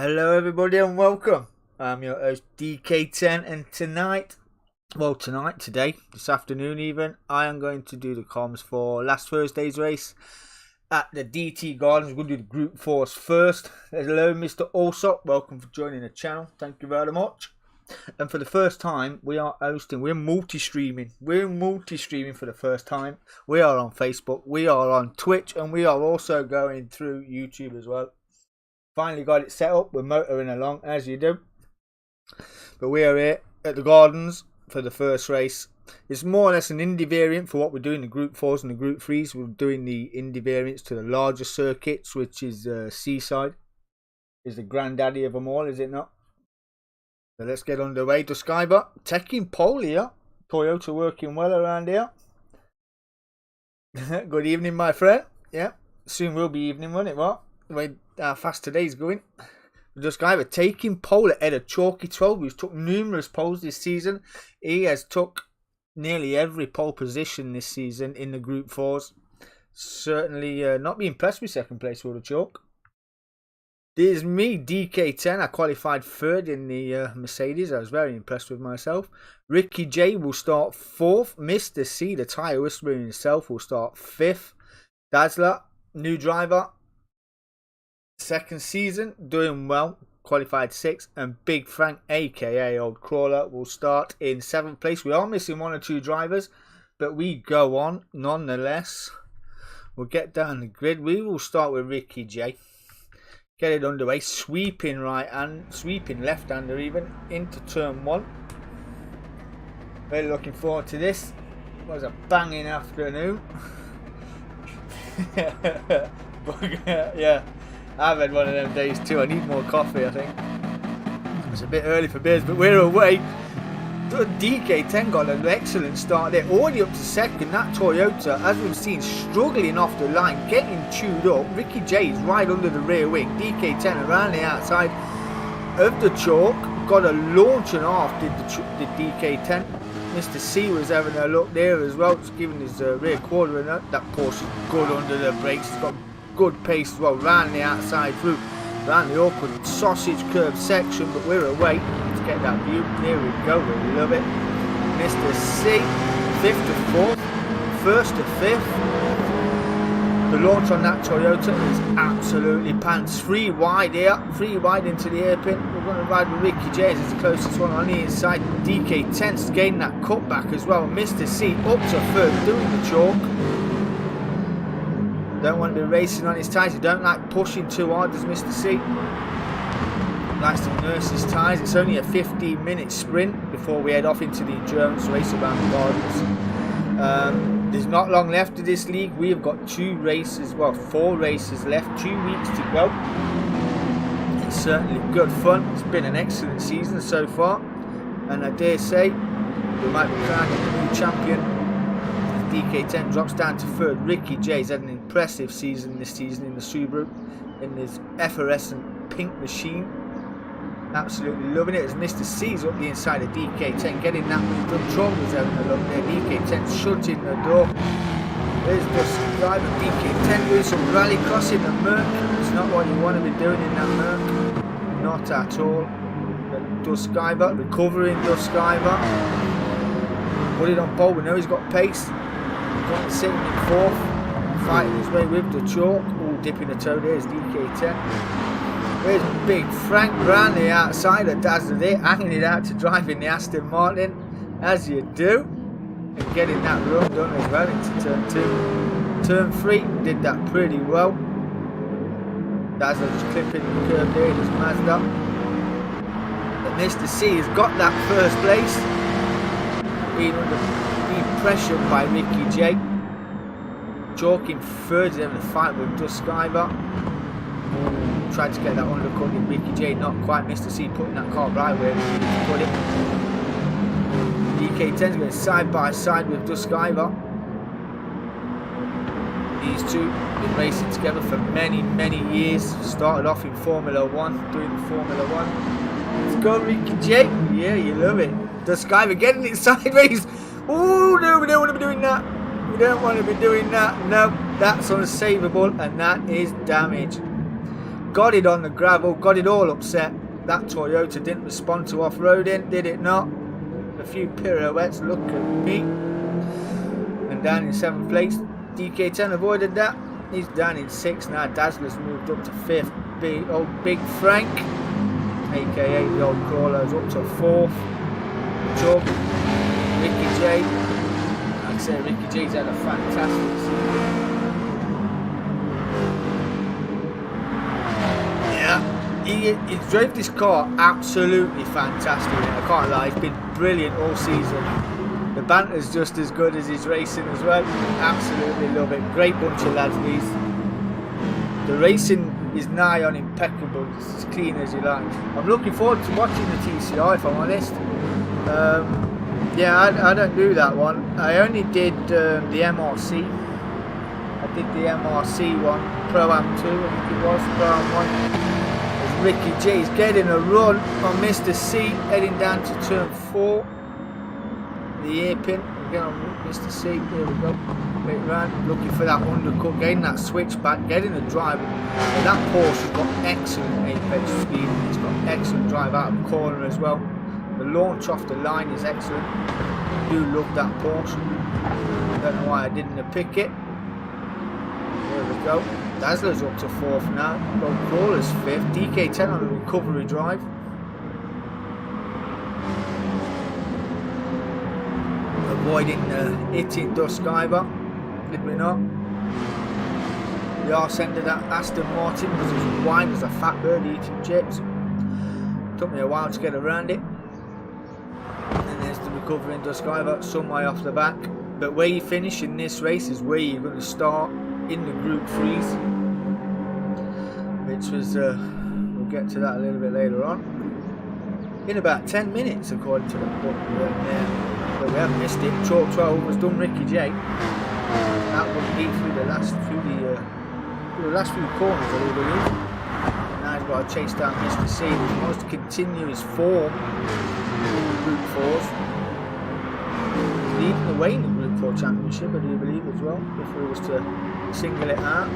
Hello everybody and welcome. I'm your host DK10 and today, this afternoon even, I am going to do the comms for last Thursday's race at the DT Gardens. We're going to do the Group 4s first. Hello Mr. Allsop, welcome for joining the channel, thank you very much. And for the first time we're multi-streaming for the first time. We are on Facebook, we are on Twitch, and we are also going through YouTube as well. Finally got it set up, we're motoring along as you do. But we are here at the Gardens for the first race. It's more or less an Indy variant for what we're doing, the Group 4s and the Group 3s. We're doing the Indy variants to the larger circuits, which is Seaside. Is the granddaddy of them all, is it not? So let's get underway. Duskiver taking pole here. Toyota working well around here. Good evening, my friend. Yeah, soon will be evening, won't it? What? The way how fast today's going. Duskiver taking pole ahead of Chalky 12, who's took numerous poles this season. He has took nearly every pole position this season in the Group 4s. Certainly not be impressed with second place for the chalk. There's me, DK10. I qualified third in the Mercedes. I was very impressed with myself. Ricky J will start fourth. Mr. C, the tyre whisperer himself, will start fifth. Dazzler, new driver. Second season, doing well, qualified sixth, and Big Frank, aka Old Crawler, will start in seventh place. We are missing one or two drivers, but we go on nonetheless. We'll get down the grid. We will start with Ricky J. Get it underway, sweeping right hand, sweeping left hander even into turn one. Really looking forward to this. It was a banging afternoon. Yeah. I've had one of them days too. I need more coffee, I think. It's a bit early for beers, but we're away. DK10 got an excellent start there. Already up to second. That Toyota, as we've seen, struggling off the line, getting chewed up. Ricky J is right under the rear wing. DK10 around the outside of the chalk. Got a launch and half, did DK10. Mr. C was having a look there as well. Just giving his rear quarter a note. That Porsche is good under the brakes. It's got good pace as well, round the outside through, round the awkward sausage curve section, but we're away. Let's get that view. There we go, we love it. Mr. C, 5th to 4th, 1st to 5th. The launch on that Toyota is absolutely pants. 3 wide here, 3 wide into the hairpin. We're going to ride with Ricky J as the closest one on the inside. DK10's getting that cutback as well. Mr. C up to 3rd, doing the chalk. Don't want to be racing on his tyres. You don't like pushing too hard, does Mr. C. Likes to nurse his tyres. It's only a 15-minute sprint before we head off into the endurance race around the Gardens. There's not long left of this league. We have got 4 races left, 2 weeks to go. It's certainly good fun. It's been an excellent season so far, and I dare say we might be crowning a new champion. DK10 drops down to 3rd. Ricky J's had an impressive season this season in the Subaru, in his effervescent pink machine. Absolutely loving it as Mr. C's up the inside of DK10, getting that with the troubles having a look there. DK10 shutting the door. There's the driver DK10 doing some rally crossing the Merc. It's not what you want to be doing in that Merc. Not at all. Duskiver, recovering Duskiver. Put it on pole, we know he's got pace. Got sitting in 4th, fighting his way with the chalk. Oh, dipping a toe there is DK10. There's Big Frank round the outside of Dazzler there, hanging it out to drive in the Aston Martin, as you do. And getting that run done as well into turn 2. Turn 3, did that pretty well. Dazzler just clipping the curve there, just Mazda. But Mr. C has got that 1st place. Being under pressure by Ricky J. Chalking 3rd in the fight with Duskiver. Tried to get that undercut in Ricky J, not quite. Mr. C putting that car right where he needed to put it. DK10's going side by side with Duskiver. These two have been racing together for many years. Started off in Formula 1, doing Formula 1. Let's go Ricky J. Yeah, you love it. Duskiver getting it sideways. Oh no, we don't want to be doing that. We don't want to be doing that. No, that's unsavable and that is damage. got it on the gravel, got it all upset. That Toyota didn't respond to off-roading, did it not? A few pirouettes, look at me. And down in 7th place, DK10 avoided that. He's down in 6th now. Dazzler's moved up to 5th. Big Frank, aka the old crawler, is up to 4th. Chub, Ricky J. Like I say, Ricky J's had a fantastic season. Yeah, he drove this car absolutely fantastic. I can't lie, he's been brilliant all season. The banter's just as good as his racing as well. Absolutely love it. Great bunch of lads, these. The racing is nigh on impeccable. It's as clean as you like. I'm looking forward to watching the TCI, if I'm honest. Yeah, I don't do that one. I only did the MRC. I did the MRC one, Pro-Am 2, I think it was, Pro-Am 1. As Ricky J's getting a run on Mr. C, heading down to turn 4. The hairpin, again on Mr. C, here we go. Wait round, looking for that undercut, getting that switchback, getting the drive. And that Porsche's got excellent apex speed, it's got excellent drive out of the corner as well. The launch off the line is excellent. I do love that Porsche. Don't know why I didn't pick it. There we go. Dazzler's up to 4th now. Gold Crawler's 5th. DK10 on the recovery drive. Avoiding hitting Duskiver. Did we not? The arse end of that Aston Martin was as wide as a fat bird eating chips. Took me a while to get around it. And there's the recovering Duskiver, some way off the back. But where you finish in this race is where you're going to start in the Group 3s. Which was, we'll get to that a little bit later on. In about 10 minutes, according to the book. But we haven't missed it. Chalk 12 has done Ricky J. That would be through the last few corners, I do believe. Now he's got to chase down Mr. C. He wants to continue his form in the Group 4s. He's leading the way in the Group 4 Championship, I do believe, as well, if we was to single it out.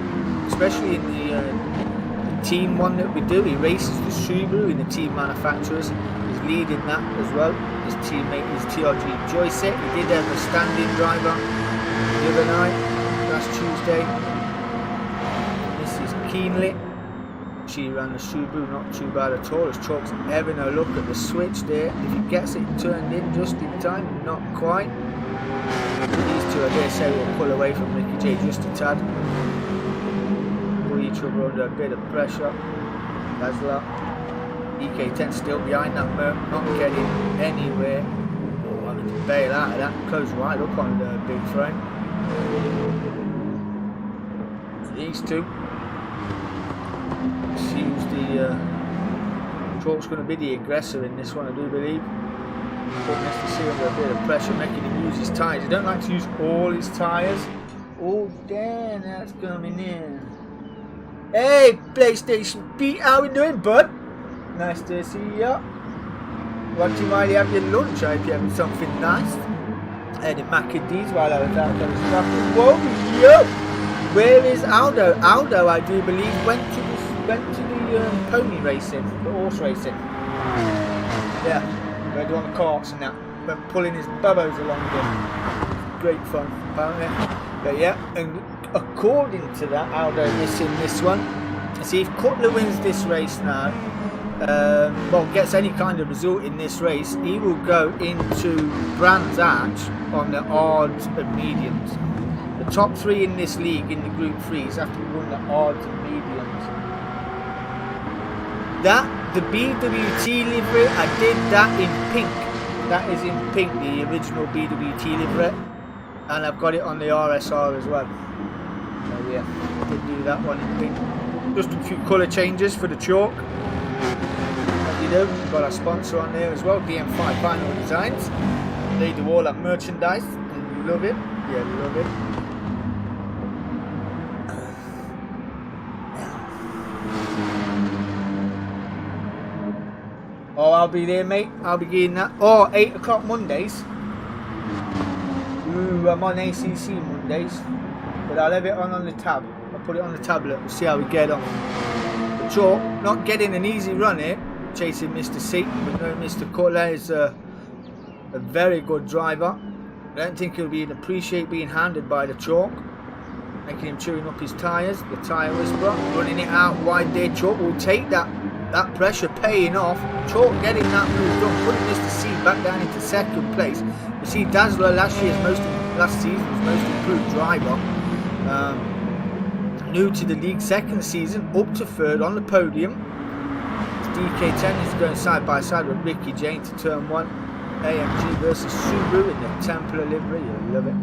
Especially in the team one that we do. He races the Subaru in the team manufacturers. He's leading that as well. His teammate is TRG Joyset. He did have a standing driver the other night, last Tuesday. Mrs. Keenly. She ran the Subaru, not too bad at all. As Chalk's having a look at the switch there. If he gets it turned in just in time, not quite. These two, I dare say, will pull away from Ricky J just a tad. Put each other under a bit of pressure. Dazzler. DK10 still behind that Merc, not getting anywhere. Oh, having to bail out of that. Close right up on the big frame. These two. Seems the Chalk's going to be the aggressor in this one, I do believe. But Mr. C under a bit of pressure, making him use his tyres. He don't like to use all his tyres. Oh damn, that's coming in. Hey, PlayStation Pete, how we doing, bud? Nice to see ya. Want to might have your lunch? I hope you're having something nice. I had a Mac and D's while I was out there. Whoa, yo! Where is Aldo? Aldo, I do believe, went to the pony racing, the horse racing. Yeah, went on the carts and that. Went pulling his bubbos along with him. Great fun, apparently. But yeah, and according to that, Aldo missing this one. See if Cutler wins this race now. Well, gets any kind of result in this race, he will go into Brands Hatch on the odds and mediums. The top 3 in this league in the Group 3s have to run the odds and mediums. That, the BWT livery, I did that in pink. That is in pink, the original BWT livery. And I've got it on the RSR as well. So yeah, I did do that one in pink. Just a few colour changes for the chalk. You know, we've got our sponsor on there as well, DM5 Vinyl Designs. They do all that merchandise, and we love it. Yeah, we love it. Oh, I'll be there, mate. I'll be getting that. Oh, 8 o'clock Mondays. Ooh, I'm on ACC Mondays. But I'll have it on the tab. I'll put it on the tablet. We'll see how we get on. Chalk not getting an easy run here, chasing Mr. C, but no, Mr. Cutler is a very good driver. I don't think he'll be appreciate being handed by the Chalk, making him chewing up his tyres. The tyre whisperer running it out wide there. Chalk will take that pressure paying off. Chalk getting that move done, putting Mr. C back down into second place. You see Dazzler last season's most improved driver. New to the league, second season, up to third on the podium. D.K.R.C is going side by side with Ricky J into turn 1. AMG versus Subaru in the Templar livery. You love it.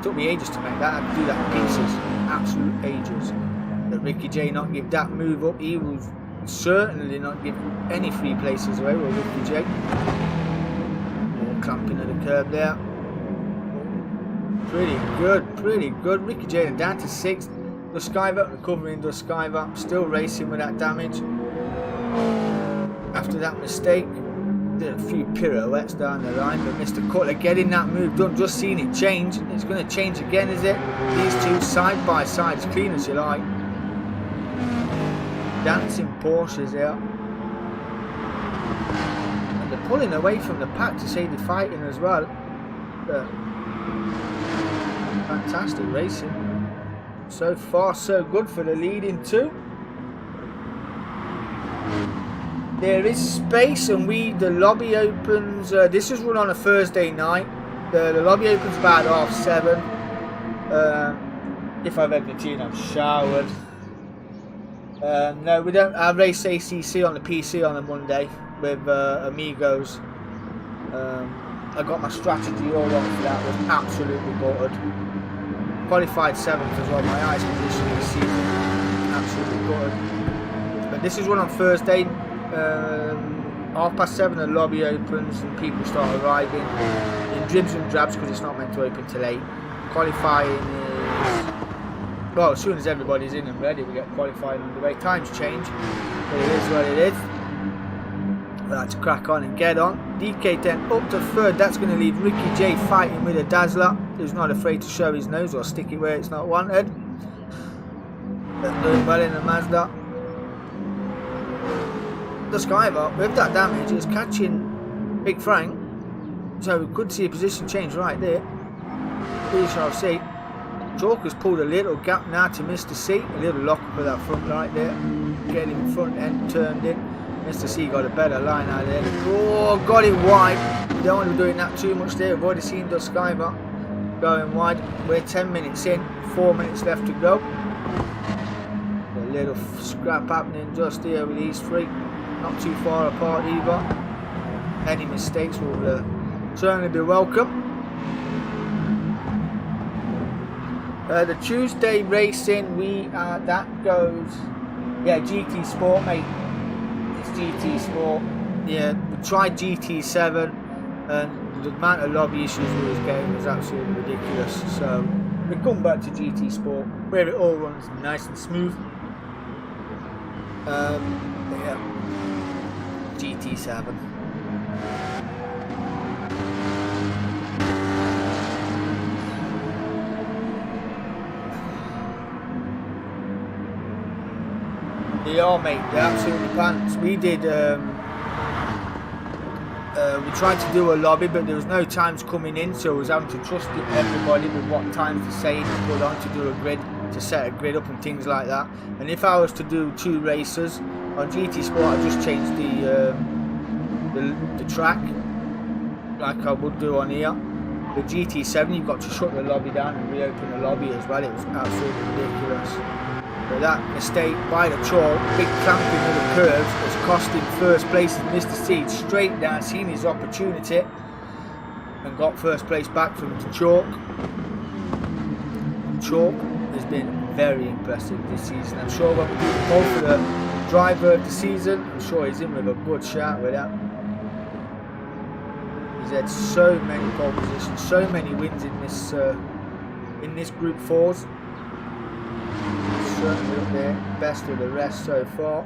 Took me ages to make that. I had to do that in pieces. Absolute ages. But Ricky J not give that move up. He will certainly not give any free places away with Ricky J. More clamping at the curb there. Pretty good. Ricky J down to 6th. Duskiver recovering Duskiver. Still racing with that damage. After that mistake, did a few pirouettes down the line, but Mr. Cutler getting that move done. Just seen it change. It's going to change again, is it? These two side by side, as clean as you like. Dancing Porsches here. And they're pulling away from the pack to say they're fighting as well. But fantastic racing. So far, so good for the leading two. There is space, and the lobby opens. This is run on a Thursday night. The lobby opens about 7:30. If I've had my tea and I'm showered. No, we don't. I race ACC on the PC on a Monday with Amigos. I got my strategy all on for that. Was absolutely gutted. Qualified 7th as well. My highest position this season. Absolutely gutted. But this is run on Thursday. 7:30 the lobby opens and people start arriving in dribs and drabs because it's not meant to open till 8. Qualifying is, well, as soon as everybody's in and ready we get qualifying underway. Times change, but it is what it is. We'll have to crack on and get on. DK10 up to 3rd. That's going to leave Ricky J fighting with a Dazzler who's not afraid to show his nose or stick it where it's not wanted. But doing well in the Mazda. The Skyver with that damage is catching Big Frank, so we could see a position change right there. We shall see. Chalk has pulled a little gap now to Mr. C, a little lock up of that front right there, getting front end turned in. Mr. C got a better line out there. Oh, got it wide. We don't want to be doing that too much there. We've already seen the Skyver going wide. We're 10 minutes in, 4 minutes left to go. A little scrap happening just here with these three. Not too far apart either. Any mistakes will certainly be welcome. The Tuesday racing, that goes, yeah, GT Sport, mate. It's GT Sport. Yeah, we tried GT7, and the amount of lobby issues we was getting was absolutely ridiculous. So we come back to GT Sport, where it all runs nice and smooth. Yeah. GT7. They are, mate. They're absolutely pants. We did. We tried to do a lobby, but there was no times coming in, so I was having to trust everybody with what times to say to put on to do a grid, to set a grid up and things like that. And if I was to do 2 races on GT Sport, I just changed the track like I would do on here. With GT7, you've got to shut the lobby down and reopen the lobby as well. It was absolutely ridiculous. But that mistake by the Chalk, big clamping of the curves, was costing first place in Mr. C. Straight down, seen his opportunity and got first place back from the Chalk. Chalk has been very impressive this season. I'm sure when we do the poll for the driver of the season, I'm sure he's in with a good shout with that. He's had so many pole positions, so many wins in this Group 4s. Certainly up there, best of the rest so far.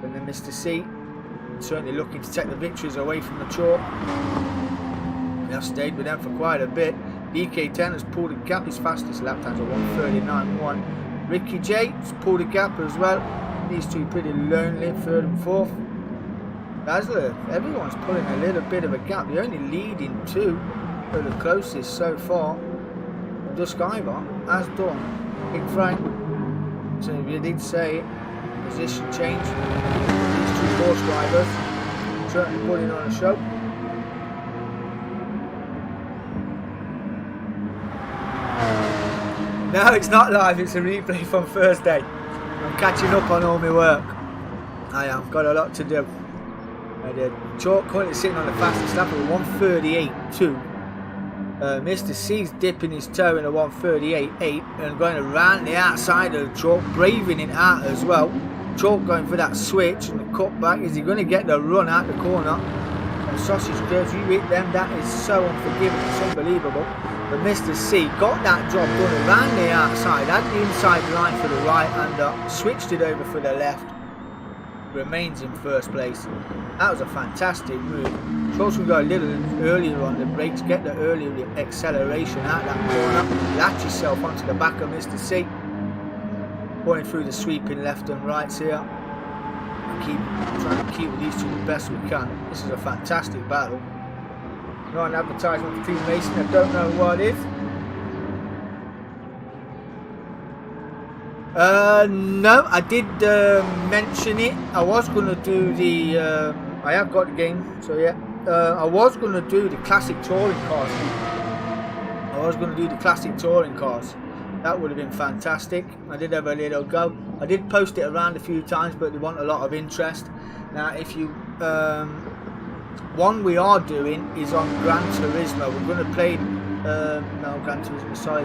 And then Mr. C, certainly looking to take the victories away from the Chalk. We have stayed with them for quite a bit. DK10 has pulled a gap. His fastest lap times are 1:39.1. Ricky J has pulled a gap as well. These two pretty lonely, third and fourth. Dazzler, everyone's pulling a little bit of a gap. The only leading two are the closest so far. D.M.K.R.C has done. Big Frank. So you did say position change. These two course drivers certainly putting on a show. No, it's not live, it's a replay from Thursday. I'm catching up on all my work. I am, got a lot to do. I did. Chalk currently sitting on the fastest lap of 1:38.2. Mr. C's dipping his toe in a 1:38.8 and going around the outside of the Chalk, braving it out as well. Chalk going for that switch and the cutback. Is he going to get the run out the corner? And sausage curves, you hit them, that is so unforgiving, it's unbelievable. But Mr. C got that job done around the outside, had the inside line for the right-hander, switched it over for the left, remains in first place. That was a fantastic move. Chalk's going to go a little earlier on the brakes, get the earlier acceleration out that corner, latch yourself onto the back of Mr. C, going through the sweeping left and rights here. Trying to keep with these two the best we can. This is a fantastic battle. Not an advertisement for Team Mason, I don't know what it is. No, I did mention it. I was going to do the I have got the game, so yeah. I was going to do the classic touring cars. That would have been fantastic. I did have a little go. I did post it around a few times, but they want a lot of interest. Now, if you one we are doing is on Gran Turismo. We're going to play no, Gran Turismo, sorry,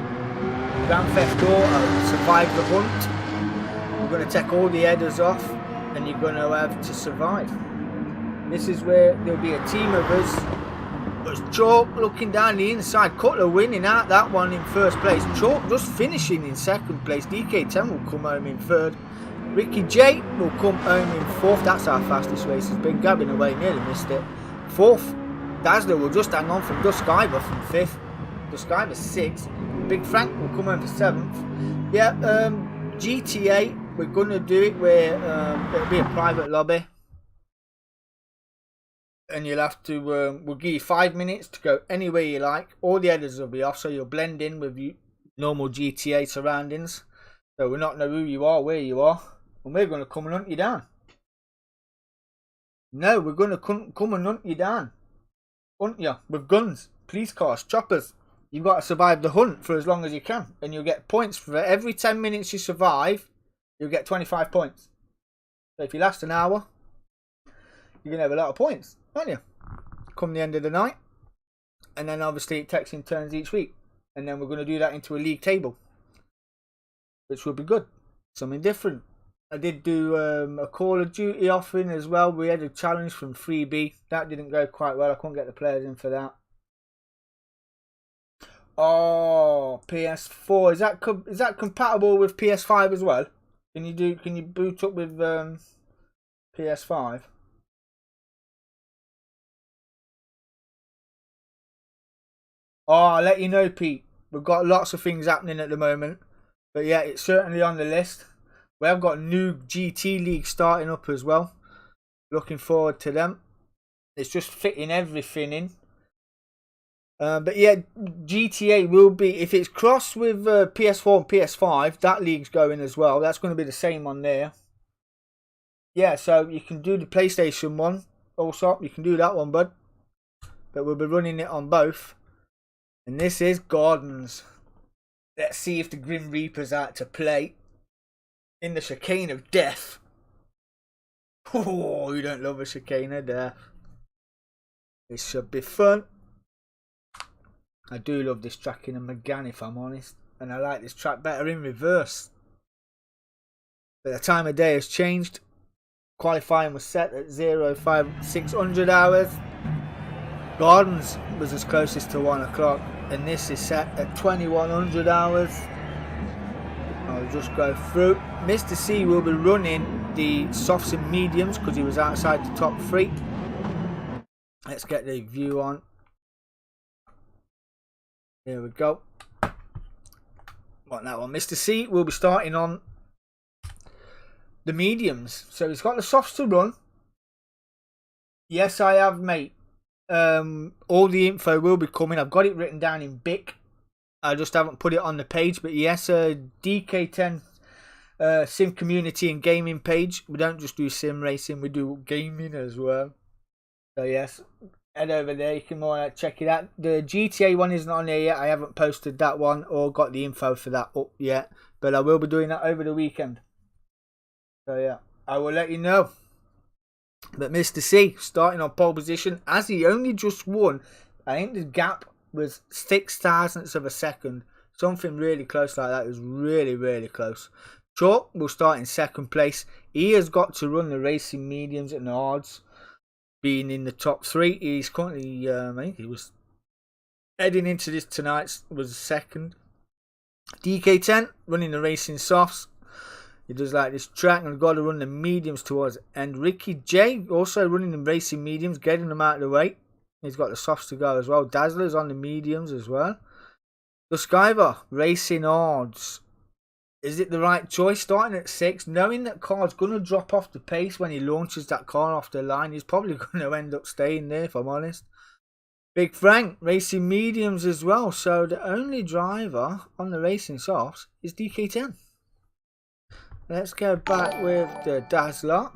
Grand Theft Auto, Survive the Hunt. We're going to take all the headers off and you're going to have to survive. This is where there'll be a team of us. There's Chalk looking down the inside, Cutler winning out that one in first place. Chalk just finishing in second place. D.M.K.R.C will come home in third. Ricky J will come home in fourth. That's our fastest race has been. Gabbing away, nearly missed it. Fourth, Dazzler will just hang on from D.M.K.R.C from fifth. D.M.K.R.C sixth. Big Frank will come home for seventh. Yeah, GTA, we're going to do it where it'll be a private lobby. And you'll have to, we'll give you 5 minutes to go anywhere you like. All the headers will be off, so you'll blend in with normal GTA surroundings. So we'll not know who you are, where you are. And we're going to come and hunt you down. No, we're going to come and hunt you down. Hunt you with guns, police cars, choppers. You've got to survive the hunt for as long as you can. And you'll get points for every 10 minutes you survive. You'll get 25 points. So if you last an hour, you're going to have a lot of points, aren't you? Come the end of the night. And then obviously it takes in turns each week. And then we're going to do that into a league table, which will be good. Something different. I did do a Call of Duty offering as well. We had a challenge from 3B. That didn't go quite well. I couldn't get the players in for that. Oh, PS4. Is that compatible with PS5 as well? Can you boot up with PS5? Oh, I'll let you know, Pete. We've got lots of things happening at the moment. But yeah, it's certainly on the list. We have got new GT League starting up as well. Looking forward to them. It's just fitting everything in. But yeah, GTA will be, if it's crossed with PS4 and PS5, that league's going as well. That's going to be the same on there. Yeah, so you can do the PlayStation one also. You can do that one, bud. But we'll be running it on both. And this is Gordon's. Let's see if the Grim Reaper's out to play in the chicane of death. Oh, you don't love a chicane of death. It should be fun. I do love this track in a Megane, if I'm honest. And I like this track better in reverse. But the time of day has changed. Qualifying was set at 600 hours. Gordon's was as closest to 1 o'clock. And this is set at 2100 hours. I'll just go through. Mr. C will be running the softs and mediums because he was outside the top 3. Let's get the view on. Here we go. Want that one. Mr. C will be starting on the mediums. So he's got the softs to run. Yes, I have, mate. All the info will be coming. I've got it written down in BIC. I just haven't put it on the page. But yes, DK10 sim community and gaming page. We don't just do sim racing, we do gaming as well. So yes, head over there. You can check it out. The GTA one isn't on there yet. I haven't posted that one or got the info for that up yet. But I will be doing that over the weekend. So yeah, I will let you know. But Mr. C starting on pole position as he only just won. I think the gap was 0.06 of a second. Something really close like that. It was really, really close. Chalk will start in second place. He has got to run the racing mediums and the hards, being in the top 3. He's currently, I think he was heading into this tonight, was second. DK10 running the racing softs. He does like this track and got to run the mediums towards. And Ricky J also running the racing mediums, getting them out of the way. He's got the softs to go as well. Dazzler's on the mediums as well. The Skyver racing hards. Is it the right choice starting at 6? Knowing that car's going to drop off the pace when he launches that car off the line. He's probably going to end up staying there, if I'm honest. Big Frank racing mediums as well. So the only driver on the racing softs is DK10. Let's go back with the Dazzler.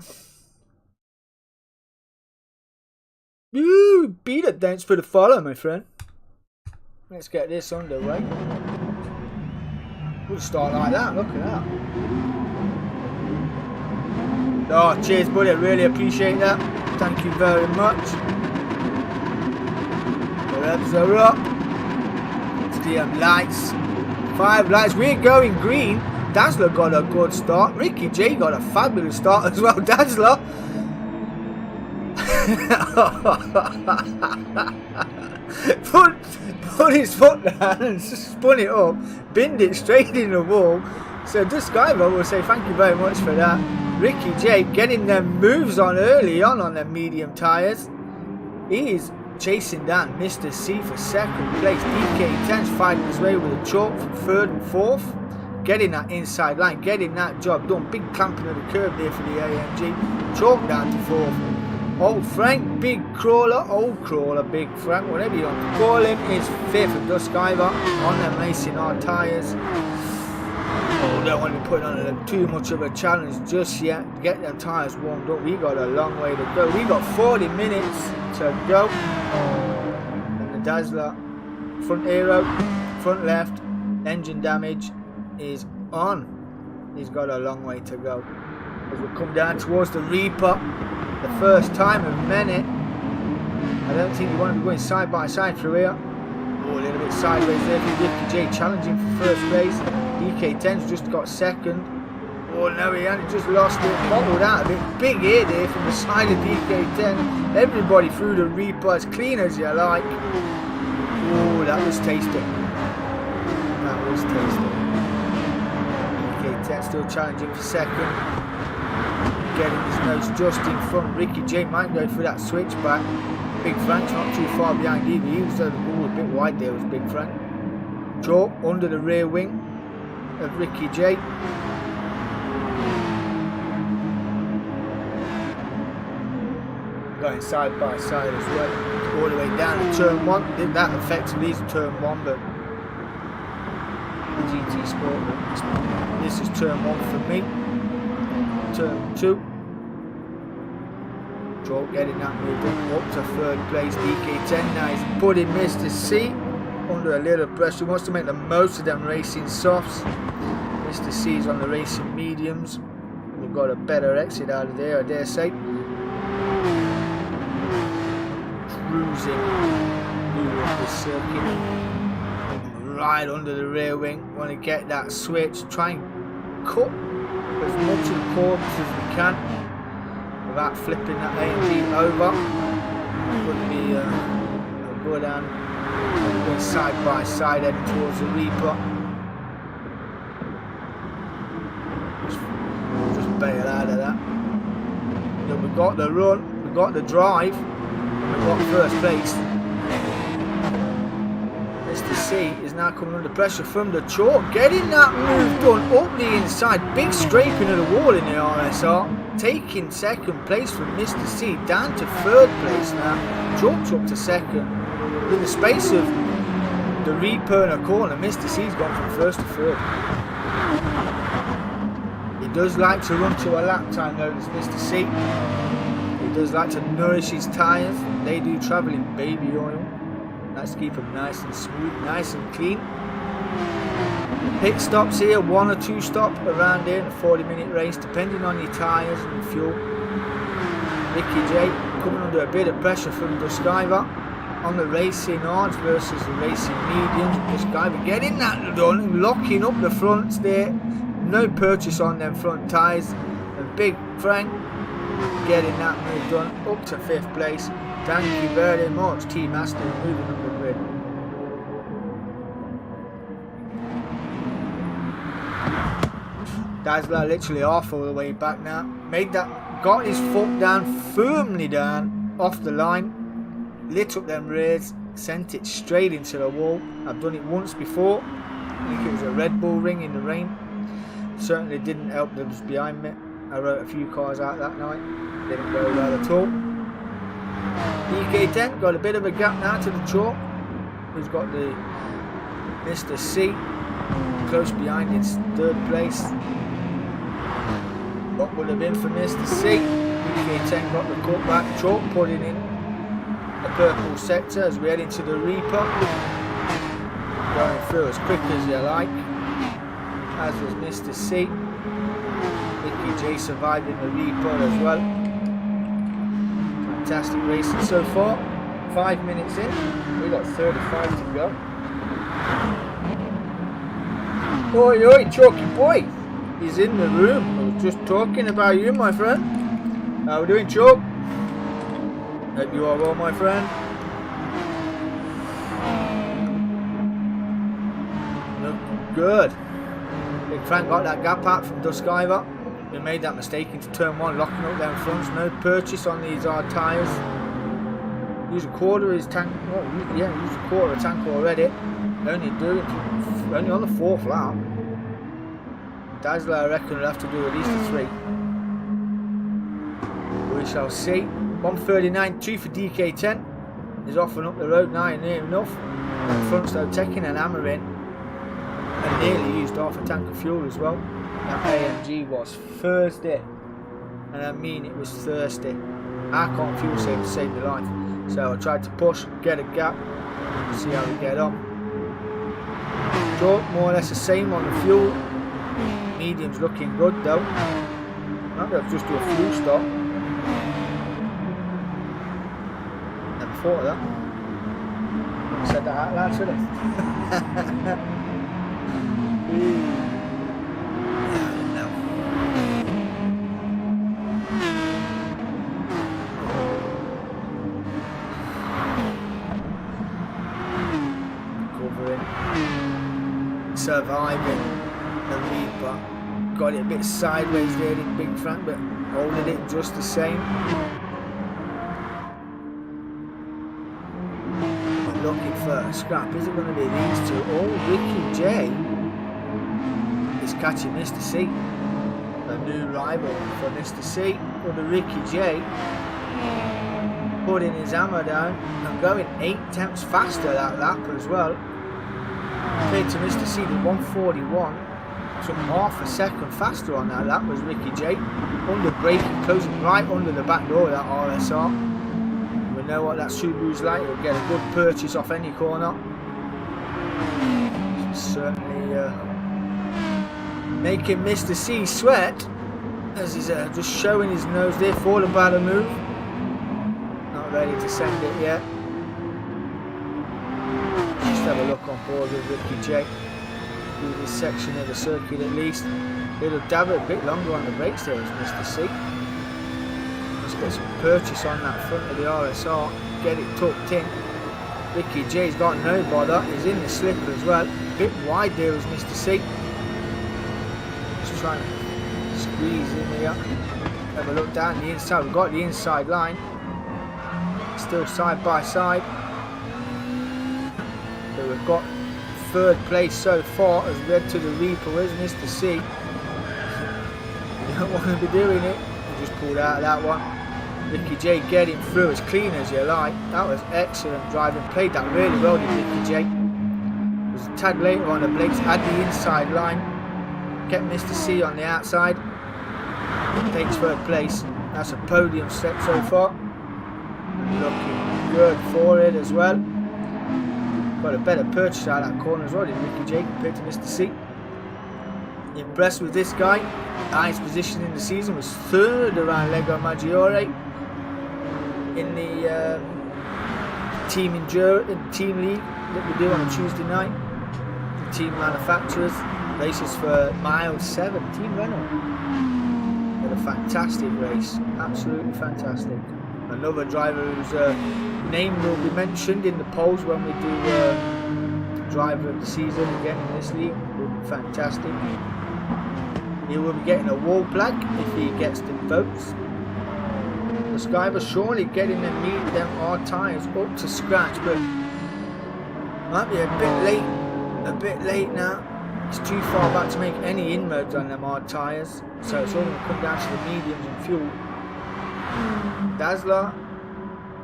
Ooh, beat it, thanks for the follow, my friend. Let's get this underway. We'll start like that, look at that. Oh, cheers, buddy, I really appreciate that. Thank you very much. The revs are up. It's DM lights. 5 lights, we're going green. Dazzler got a good start. Ricky J got a fabulous start as well. Dazzler. put his foot down and spun it up, binned it straight in the wall. So this guy will say thank you very much for that. Ricky J getting them moves on early on their medium tyres. He is chasing down Mr. C for second place. DK10's fighting his way with a chalk from 3rd and 4th. Getting that inside line, getting that job done. Big clamping of the curb there for the AMG. Chalk down to 4th. Old Frank, big crawler, old crawler, big Frank, whatever you want to call him, is 5th of Duskiver on them racing hard tyres. Oh, don't want to be putting on them too much of a challenge just yet. Get them tyres warmed up. We got a long way to go. We got 40 minutes to go. And the Dazzler, front aero, front left, engine damage is on. He's got a long way to go. As we come down towards the Reaper, the first time of many. I don't think you want to be going side by side through here. Oh, a little bit sideways there for Ricky J, challenging for first place. DK10's just got second. Oh no, he had just lost it, bottled out a bit. Big air there from the side of DK10. Everybody through the Reaper, as clean as you like. Oh, that was tasty. That was tasty. DK10 still challenging for second. Getting his nose just in front. Ricky J might go for that switchback. Big Frank's not too far behind either. He was a bit wide there, was Big Frank. Chalk under the rear wing of Ricky J. Going side by side as well. All the way down to turn 1. Did that effectively is turn 1, but the GT Sport. This is turn 1 for me. Turn 2. Chalk getting that moving up to 3rd place. DK10 now he's putting Mr. C under a little pressure. He wants to make the most of them racing softs. Mr. C's on the racing mediums. We've got a better exit out of there, I dare say. Cruising through the circuit. Right under the rear wing. Want to get that switch. Try and cut as much of the corpus as we can without flipping that AMG over. Would be a good hand. Going side by side heading towards the Reaper. Just bail out of that. But we got the run, we got the drive, and we got first place. Mr. C C is now coming under pressure from the chalk, getting that move done up the inside. Big scraping of the wall in the RSR, taking second place from Mr. C down to third place now. Chalk's up to second. In the space of the Reaper and a corner, Mr. C's gone from first to third. He does like to run to a lap time though, as Mr. C. He does like to nourish his tyres. They do travel in baby oil. Let's keep them nice and smooth, nice and clean. Pit stops here, 1 or 2 stop around here in a 40-minute race, depending on your tyres and fuel. Ricky J coming under a bit of pressure from Duskiver on the racing hards versus the racing mediums. Duskiver getting that done and locking up the fronts there. No purchase on them front tyres. And Big Frank getting that move done up to 5th place. Thank you very much, Team Aston, moving up the grid. Dazzler literally off all the way back now. Made that, got his foot down, firmly down, off the line. Lit up them rears, sent it straight into the wall. I've done it once before. I think it was a Red Bull ring in the rain. Certainly didn't help those behind me. I rode a few cars out that night. Didn't go well at all. D.K.R.C got a bit of a gap now to the chalk. Who's got the Mr. C close behind in 3rd place. What would have been for Mr. C? D.K.R.C got the cutback. Chalk putting in the purple sector as we head into the Reaper. Going through as quick as you like. As was Mr. C. Ricky J surviving the Reaper as well. Fantastic racing so far. 5 minutes in, we got 35 to go. Oi, oi, Chalky boy, he's in the room. I was just talking about you, my friend. How we doing, Chalk? Hope you are well, my friend. Look good. Big Frank got that gap out from Duskiver. We made that mistake into turn 1, locking up them fronts. No purchase on these hard tyres. Use a quarter of his tank. Oh, yeah, use a quarter of the tank already. Only on the 4th lap. Dazzler, I reckon, will have to do at least a 3. We shall see. 139.2 for D.K.R.C. He's off and up the road now, near enough. Front's though taking an hammer in. And nearly used half a tank of fuel as well. That AMG was Thursday, and I mean it was thirsty. I can't fuel save to save my life, so I tried to push, get a gap, see how we get on. Short, more or less the same on the fuel. Medium's looking good though. Might be able to just do a fuel stop. Never thought of that. I said that out loud, should I? Surviving the Reaper. Got it a bit sideways there in Big Frank, but holding it just the same. We're looking for a scrap. Is it going to be these two? Oh, Ricky J is catching Mr. C. A new rival for Mr. C. Or the Ricky J putting his hammer down and going 8 tenths faster that lap as well. Compared to Mr. C, the 141, some half a second faster on that lap was Ricky J. Under braking, closing right under the back door of that RSR. We know what that Subaru's like, it'll get a good purchase off any corner. Certainly making Mr. C sweat as he's just showing his nose there, falling by the move. Not ready to send it yet. Have a look on board with Ricky J. Do this section of the circuit at least. It'll dab it a bit longer on the brakes there as Mr. C. Just get some purchase on that front of the RSR. Get it tucked in. Ricky J's got no bother. He's in the slipper as well. A bit wide there as Mr. C. Just trying to squeeze in here. Have a look down the inside. We've got the inside line. Still side by side. So we've got third place so far has led to the Reaper. Where's Mr. C? You don't want to be doing it. He just pulled out of that one. Ricky J getting through as clean as you like. That was excellent driving. Played that really well, did Ricky J. It was a tad later on the Blakes had the inside line. Kept Mr. C on the outside. Takes third place. That's a podium step so far. Looking good for it as well. Got a better purchase out of that corner as well, did Ricky J compared to Mr. C. Impressed with this guy. Highest position in the season was third around Lego Maggiore in the team league that we do on a Tuesday night. The team manufacturers races for mile 7. Team Renault had a fantastic race, absolutely fantastic. Another driver whose name will be mentioned in the polls when we do driver of the season again in this league. Will be fantastic. He will be getting a wall plug if he gets the votes. This guy was surely getting them hard tyres up to scratch, but might be a bit late now. It's too far back to make any inroads on them hard tyres, so it's all going to come down to the mediums and fuel. Dazzler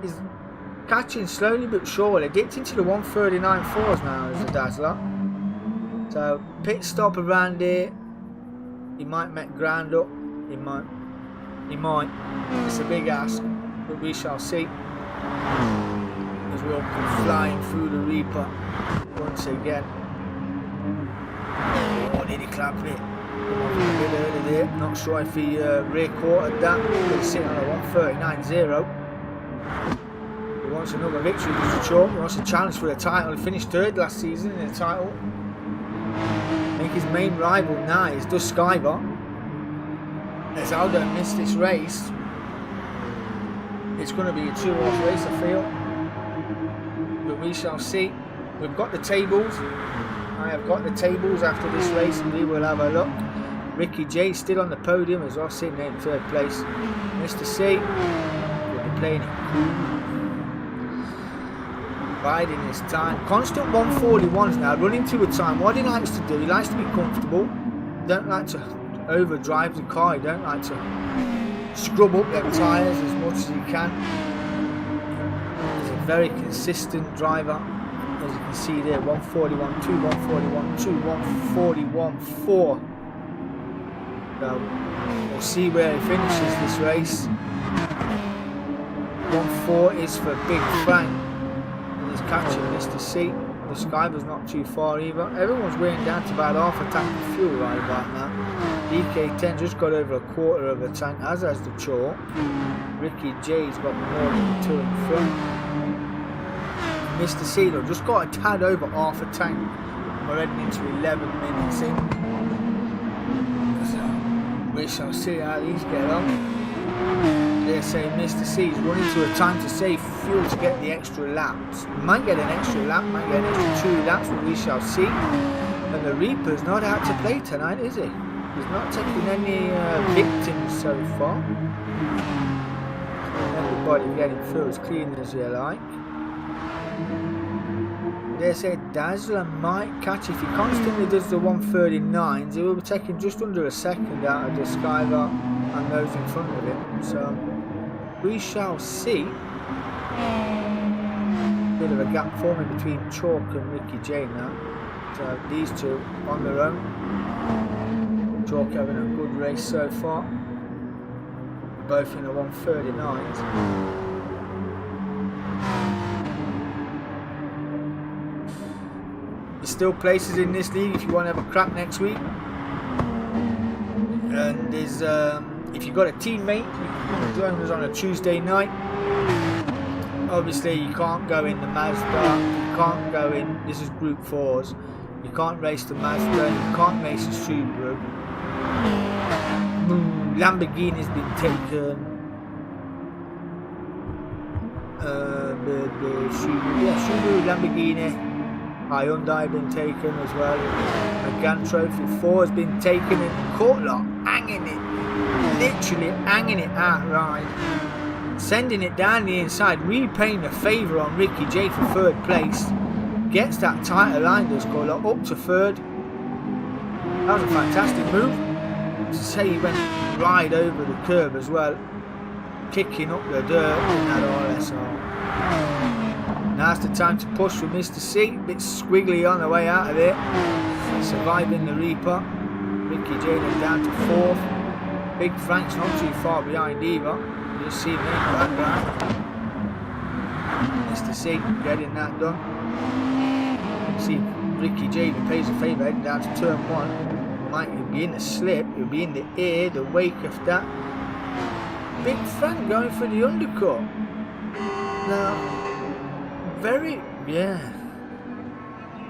is catching slowly but surely. Dipped into the 139.4s now as a Dazzler. So pit stop around here. He might make ground up. He might. It's a big ask, but we shall see. As we all come flying through the Reaper once again. Oh, did he clamp it? A bit early there. Not sure if he rear quartered that. He's sitting on a 139.0. He wants another victory. Just a chalk. He wants a challenge for the title. He finished third last season in the title. I think his main rival now is Dus Skyver. As Aldo missed this race, it's going to be a 2-horse race, I feel. But we shall see. We've got the tables. I have got the tables after this race, and we will have a look. Ricky J still on the podium as well, sitting there in third place. Mr. C will be playing it cool. Biding his time. Constant 141s now, running to a time. What he likes to do, he likes to be comfortable. Don't like to overdrive the car. He don't like to scrub up them tyres as much as he can. He's a very consistent driver. As you can see there, 141.2, 141.2, 141.4. So we'll see where he finishes this race. 1.4 is for Big Frank. He's catching Mr. C. The Skyver's not too far either. Everyone's weighing down to about half a tank of fuel right about now. DK10 just got over a quarter of a tank, as has the Chalk. Ricky J's got more than 2 in front. Mr. C though just got a tad over half a tank. We're heading into 11 minutes in. So we shall see how these get on. They're saying Mr. C is running to a time to save fuel to get the extra laps. Might get an extra lap, might get an extra 2 laps, but we shall see. And the Reaper's not out to play tonight, is he? He's not taking any victims so far. Everybody getting through as clean as you like. They say Dazzler might catch if he constantly does the 139s. He will be taking just under a second out of the Skyver and those in front of him. So we shall see. Bit of a gap forming between Chalk and Ricky J now. So these two on their own. Chalk having a good race so far. Both in the 139s. There's still places in this league if you want to have a crack next week. And there's if you've got a teammate, you can join us on a Tuesday night. Obviously you can't go in the Mazda, you can't go in, this is Group 4s, you can't race the Mazda, you can't race the Subaru. Lamborghini's been taken. Subaru, Lamborghini. Hyundai been taken as well. A Gan Trophy 4 has been taken, and Courtlock hanging it, literally hanging it outright, sending it down the inside, repaying the favour on Ricky J for third place. gets that tighter line, does Colour, up to third. That was a fantastic move. To say he went right over the curb as well, kicking up the dirt in that RSR. Now's the time to push for Mr. C. A bit squiggly on the way out of it. Surviving the Reaper. Ricky J then down to fourth. Big Frank's not too far behind either. You just see him in the background. Mr. C getting that done. See Ricky J who pays a favour heading down to turn 1. Might be in the slip, he'll be in the air, the wake of that. Big Frank going for the undercut. Now,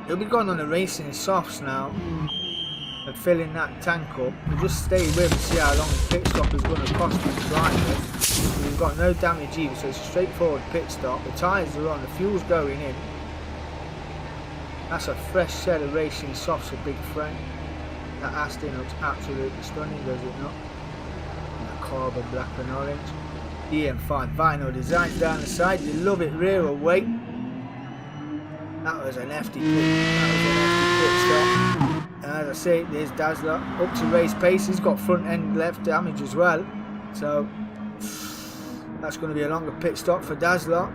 he'll be going on the racing softs now and filling that tank up. We'll just stay with and see how long the pit stop is going to cost the driver. We've got no damage either, so it's a straightforward pit stop. The tyres are on, the fuel's going in. That's a fresh set of racing softs for Big Frank. That Aston looks absolutely stunning, does it not? That carbon black and orange. DM5 vinyl designs down the side. You love it rear or weight. That was an hefty pit stop. And as I say, there's Dazzler up to race pace. He's got front end left damage as well. So that's going to be a longer pit stop for Dazzler.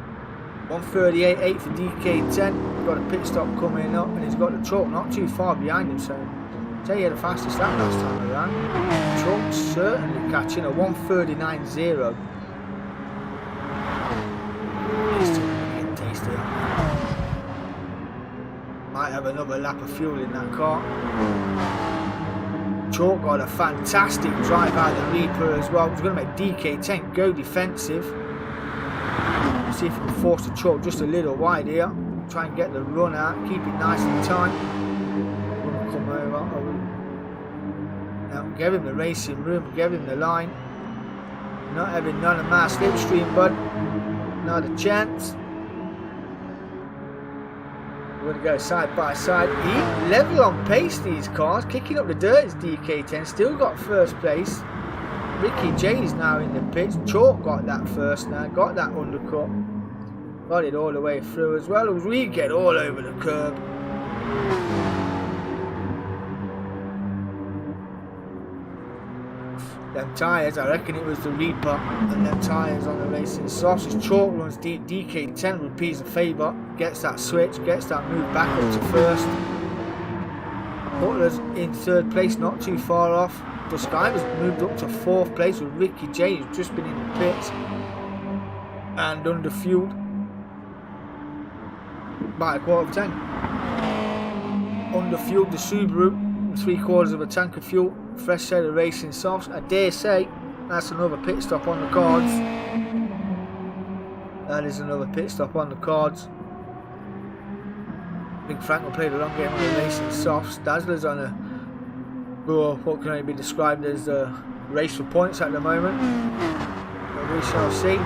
1:38.8 for DK10. Got a pit stop coming up, and he's got the Chalk not too far behind him. So he had the fastest lap last time around. Chalk certainly catching a 1:39.0. These two are getting tasty, aren't they? Might have another lap of fuel in that car. Chalk got a fantastic drive out of the Reaper as well. He's going to make DK10 go defensive. See if he can force the Chalk just a little wide here. Try and get the run out, keep it nice and tight. Come over. Now give him the racing room, give him the line. Not having none of my slipstream, bud. Not a chance. We're going to go side by side. Level on pace, these cars. Kicking up the dirt is DK10. Still got first place. Ricky J is now in the pits. Chalk got that first now. Got that undercut. Got it all the way through as well as we get all over the curb. Them tyres, I reckon it was the Reaper and them tyres on the racing softs. Chalk runs deep. DK10 repeats a favour, gets that switch, gets that move back up to first. Butler's in third place, not too far off. The Skyver's moved up to fourth place with Ricky J, who's just been in the pits and underfueled by a quarter of a tank. Underfueled the Subaru, 3/4 of a tank of fuel. Fresh set of racing softs. I dare say that's another pit stop on the cards. That is another pit stop on the cards. Big Frank will play the long game on the racing softs. Dazzler's on a, well, what can only be described as a race for points at the moment. But we shall see.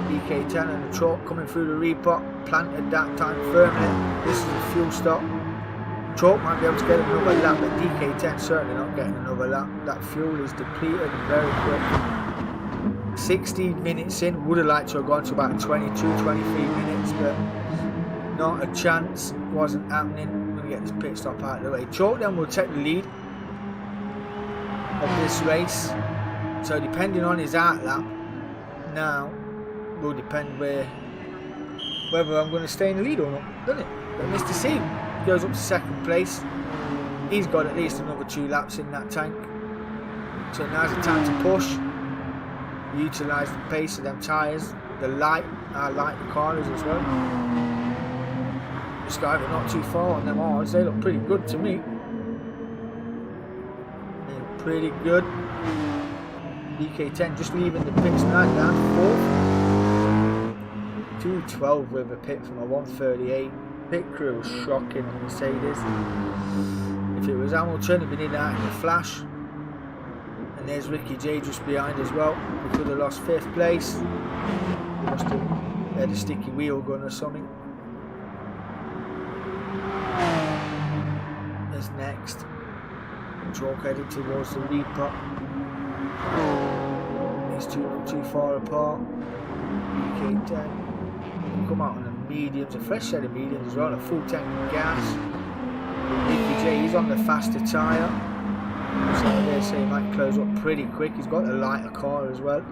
DK10 and the Chalk coming through the Reaper. Planted that time firmly. This is a fuel stop. Chalk might be able to get another lap, but DK10 certainly not getting another lap. That fuel is depleted very quick. 16 minutes in, would have liked to have gone to about 22-23 minutes, but not a chance. Wasn't happening. I'm going to get this pit stop out of the way. Chalk then will take the lead of this race, so depending on his out lap now will depend whether I'm going to stay in the lead or not, doesn't it? But Mr. C goes up to second place. He's got at least another 2 laps in that tank, so now's the time to push, utilise the pace of them tyres, the light, how light the car is as well. This guy, but not too far on them R's. They look pretty good to me. They look pretty good. DK10 just leaving the pits now, down 4th. 212 with a pit from a 138. Pit crew was shocking on Mercedes. If it was Hamilton, he'd been in out in a flash. And there's Ricky J just behind as well. He could have lost 5th place. He must have had a sticky wheel gun or something. Is next. Chalk headed towards the Reaper. These two not too far apart. DK10 come out on a mediums, a fresh set of mediums as well, a full tank of gas. Ricky J, he's on the faster tyre, so they say he might close up pretty quick. He's got a lighter car as well,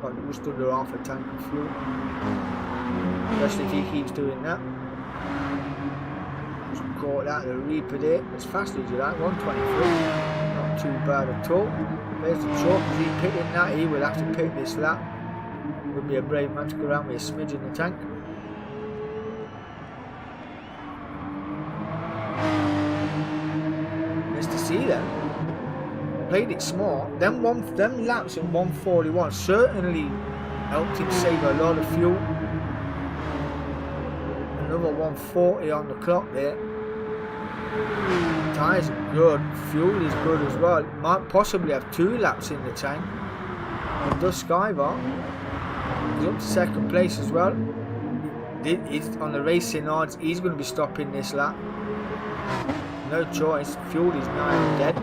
got just under half a tank of fuel, especially if he keeps doing that. Just caught that the Reaper there, as fast as you like, 123, not too bad at all. There's the chalk, is he pitting that? He will have to pit this lap. Would be a brave man to go around with a smidge in the tank. Mr. C then played it smart. Them laps in 141 certainly helped him save a lot of fuel. Another 140 on the clock there. Tyres are good, fuel is good as well. Might possibly have 2 laps in the tank. And does Skyvar. He's up to second place as well. He's on the racing odds. He's going to be stopping this lap. No choice. Fuel is 9 dead.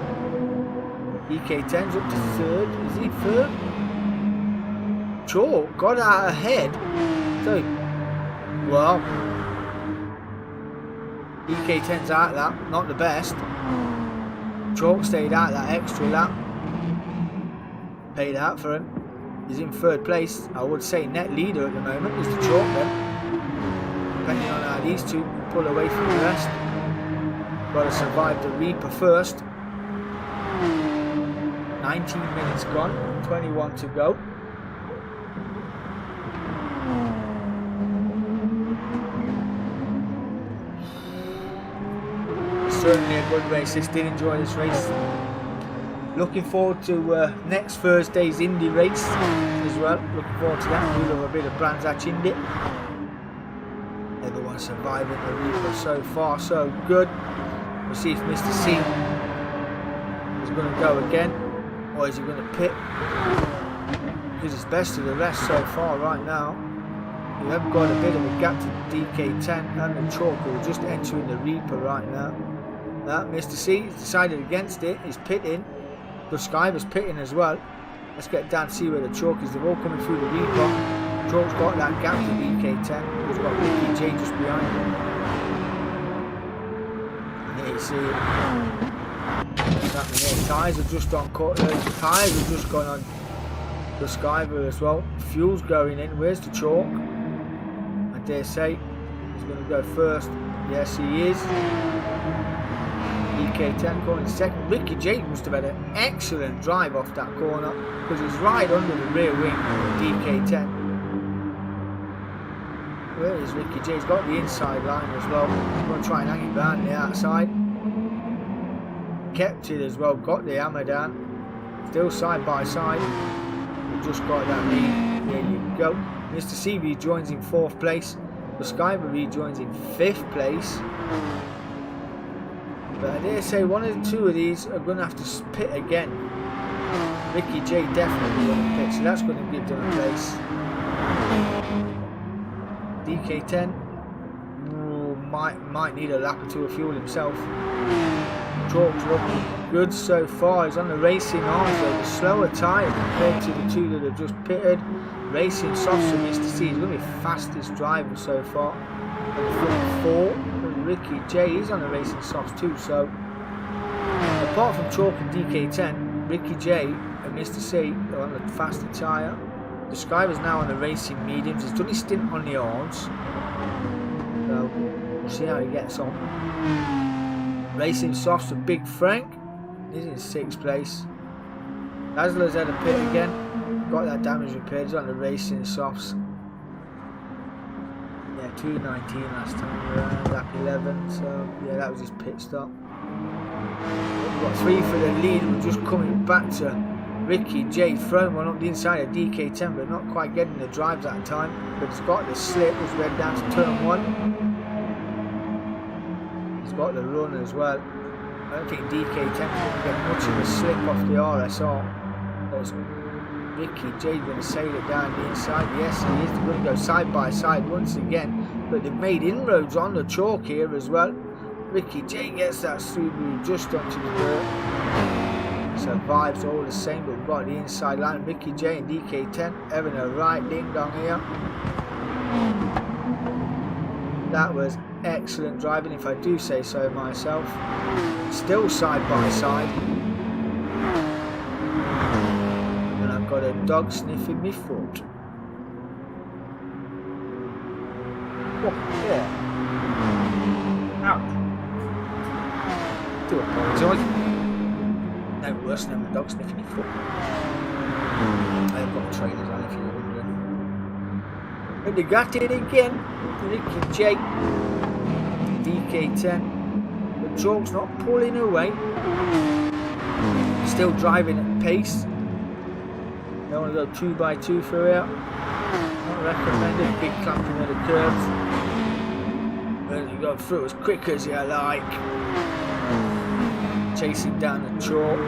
DK10's up to third. Is he third? Chalk got out ahead. So, well, DK10's out lap. Not the best. Chalk stayed out that extra lap. Paid out for him. He's in third place. I would say net leader at the moment is the Chalk then. Depending on how these two pull away from the rest. Got to survive the Reaper first. 19 minutes gone. 21 to go. Certainly a good race. I did enjoy this race. Looking forward to next Thursday's Indy race as well. Looking forward to that. We'll have a bit of Brands Hatch Indy. Everyone surviving the Reaper so far, so good. We'll see if Mr. C is going to go again, or is he going to pit? Because it's best of the rest so far right now. We have got a bit of a gap to DK10 and the Chalk, who are just entering the Reaper right now. Mr. C has decided against it. He's pitting. The Skyver's pitting as well. Let's get down to see where the Chalk is. They're all coming through the Reaper. Chalk's got that gap to DK10. He's got Ricky J just behind him. And there you see it. What's happening here? Tyres have just on cut. Tyres have just gone on the Skyver as well. Fuel's going in. Where's the Chalk? I dare say he's going to go first. Yes, he is. DK10 going second. Ricky J must have had an excellent drive off that corner because he's right under the rear wing of DK10. Where is Ricky J? He's got the inside line as well. He's going to try and hang it behind the outside. Kept it as well. Got the hammer down. Still side by side. We've just got that lead. There you go. Mr. C rejoins in 4th place. The Skyver rejoins in 5th place. But I dare say one of the two of these are going to have to pit again. Ricky J definitely going to pit, so that's going to give them a place. DK10 might need a lap or two of fuel himself. Chalk's looking good so far. He's on the racing arms though, the slower tyre compared to the two that have just pitted. Racing softs for Mr. C. He's going to be the fastest driver so far. And 4. Ricky J is on the racing softs too, so apart from Chalk and DK10, Ricky J and Mr. C are on the faster tyre. The Skyver's now on the racing mediums. He's done his stint on the arms, so we'll see how he gets on. Racing softs for Big Frank. He's in 6th place. Dazzler's had a pit again. Got that damage repaired. He's on the racing softs. 2:19 last time around, lap 11, so yeah, that was his pit stop. We've got 3 for the lead. We're just coming back to Ricky J, throwing one up the inside of DK10, but not quite getting the drives that time. But he's got the slip as we head down to turn 1. He's got the run as well. I don't think DK10 can get much of a slip off the RSR. There's Ricky J going to sail it down the inside. Yes, he is. They're going to go side by side once again. But they've made inroads on the Chalk here as well. Ricky J gets that Subaru just onto the dirt. Survives all the same, but we've got the inside line. Ricky J and DK10 having a right ding dong here. That was excellent driving, if I do say so myself. Still side by side. And I've got a dog sniffing me foot. Oh, yeah. Ouch. Do apologise. No worse than the dog sniffing your foot. I've got trainers on if you're wondering. But they got it again. Ricky J. D.K.R.C. The chalk's not pulling away. Still driving at pace. Don't want to go 2x2 through it. Not recommended. Big clamping of the curves. Well, you go through as quick as you like. Chasing down the chalk.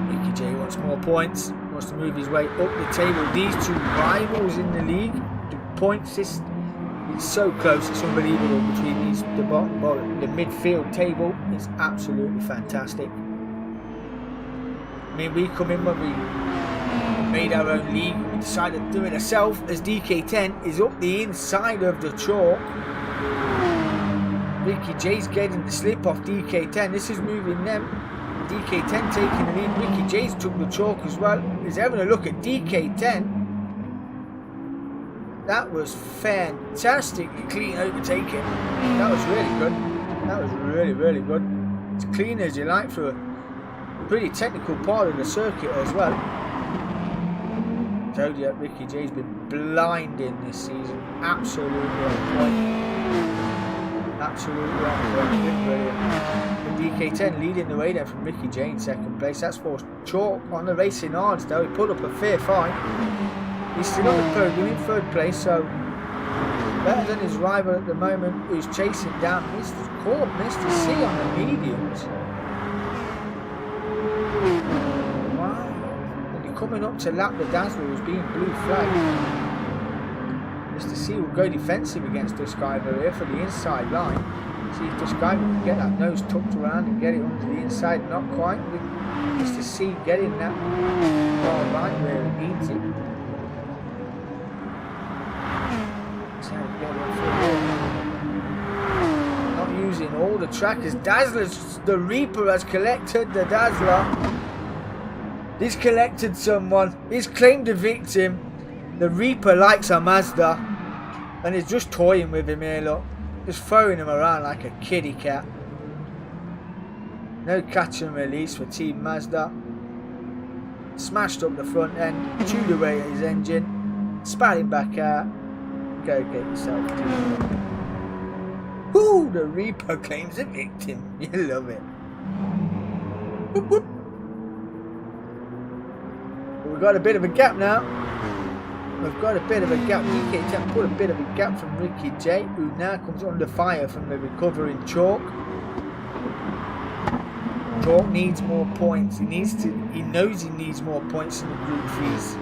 Ricky J wants more points. Wants to move his way up the table. These two rivals in the league. The point system is so close. It's unbelievable between these. The bottom, the midfield table is absolutely fantastic. I mean, we come in when we made our own league. We decided to do it ourselves as DK10 is up the inside of the chalk. Ricky J's getting the slip off DK10. This is moving them. DK10 taking the lead. Ricky J's took the chalk as well. He's having a look at DK10. That was fantastically clean overtaking. That was really good. That was really, really good. As clean as you like for a pretty technical part of the circuit as well. Told you that Ricky J's been blinding this season. Absolutely on point. Absolutely on point. Brilliant. And DK10 leading the way there from Ricky J in second place. That's for chalk on the racing hards though. He put up a fair fight. He's still on the podium in third place, so better than his rival at the moment, who's chasing down Mr. C on the mediums. Wow. And you're coming up to lap the Dazzler who's being blue flagged. Mr. C will go defensive against Disciver here for the inside line. See if Disciver can get that nose tucked around and get it onto the inside. Not quite. With Mr. C getting that far right where he needs it. Not using all the trackers. Dazzler's, the Reaper has collected the Dazzler. He's collected someone. He's claimed a victim. The Reaper likes a Mazda and is just toying with him here, look. Just throwing him around like a kitty cat. No catch and release for Team Mazda. Smashed up the front end, chewed away at his engine, spat him back out. Go get yourself. Ooh, the Reaper claims a victim. You love it. Whoop, whoop. We've got a bit of a gap now. We've got a bit of a gap. DK10 put a bit of a gap from Ricky J, who now comes under fire from the recovering chalk. Chalk needs more points. He knows he needs more points in the Group 3s.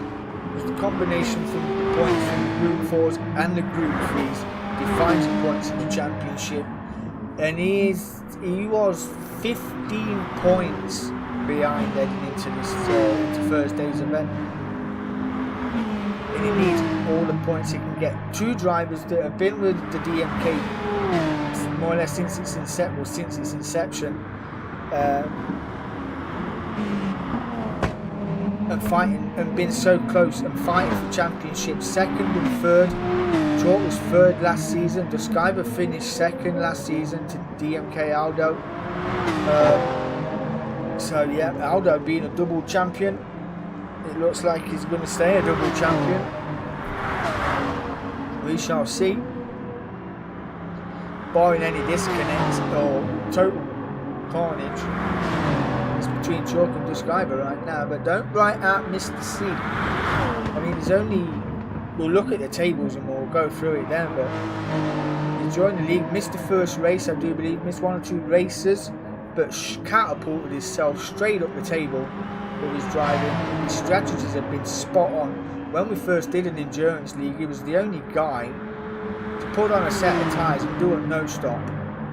The combination from the points from the Group 4s and the Group 3s defines the points in the championship. And he was 15 points behind heading into this into Thursday's event. And he needs all the points he can get. Two drivers that have been with the D.M.K. more or less since its inception. And fighting and been so close and fighting for championships, second and third. Chalk was third last season. Disciver finished second last season to D.M.K. Aldo. So yeah, Aldo being a double champion, it looks like he's going to stay a double champion. We shall see. Barring any disconnect or total carnage between Chalk and Disciver right now, but don't write out Mr. C. I mean, there's only, we'll look at the tables and we'll go through it then, but he joined the league, missed the first race, I do believe, missed one or two races, but catapulted himself straight up the table with his driving. His strategies have been spot on. When we first did an endurance league, he was the only guy to put on a set of tyres and do a no-stop.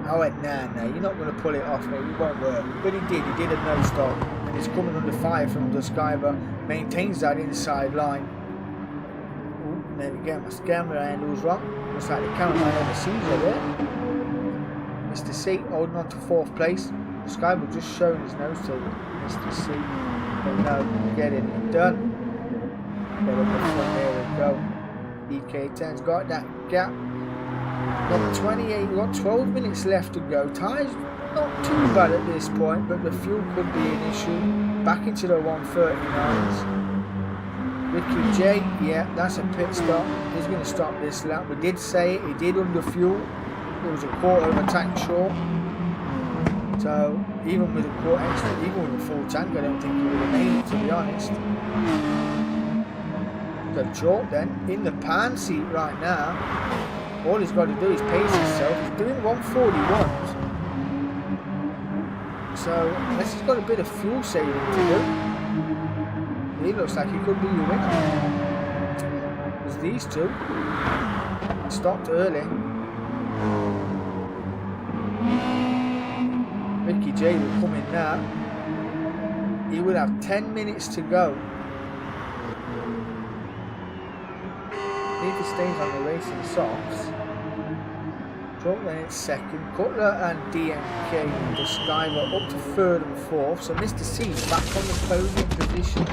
I went, nah, you're not going to pull it off, mate, it won't work. But he did a no-stop, and he's coming under fire from Disciver, maintains that inside line. Ooh, There we go, my camera handle's wrong. Looks like the cameraman overseas over there. Mr. C holding on to 4th place. Skyler just showing his nose to Mr. C. But no, getting it done. Get up the front, there we go. DK10's got that gap. Got 28, we've got 12 minutes left to go. Tyres not too bad at this point, but the fuel could be an issue. Back into the 139s. Ricky J, yeah, that's a pit stop. He's going to stop this lap. We did say it, he did under fuel. There was a quarter of a tank short. So even with a quarter extra, even with a full tank, I don't think he would have made it, to be honest. So Chalk then, in the pan seat right now. All he's got to do is pace himself. He's doing 141s. So unless he's got a bit of fuel saving to do, he looks like he could be the winner. Because these two stopped early. Ricky J will come in now. He will have 10 minutes to go. If he stays on the racing softs, Trump then in 2nd, Cutler and D.M.K.R.C up to 3rd and 4th, so Mr. C's back on the podium position.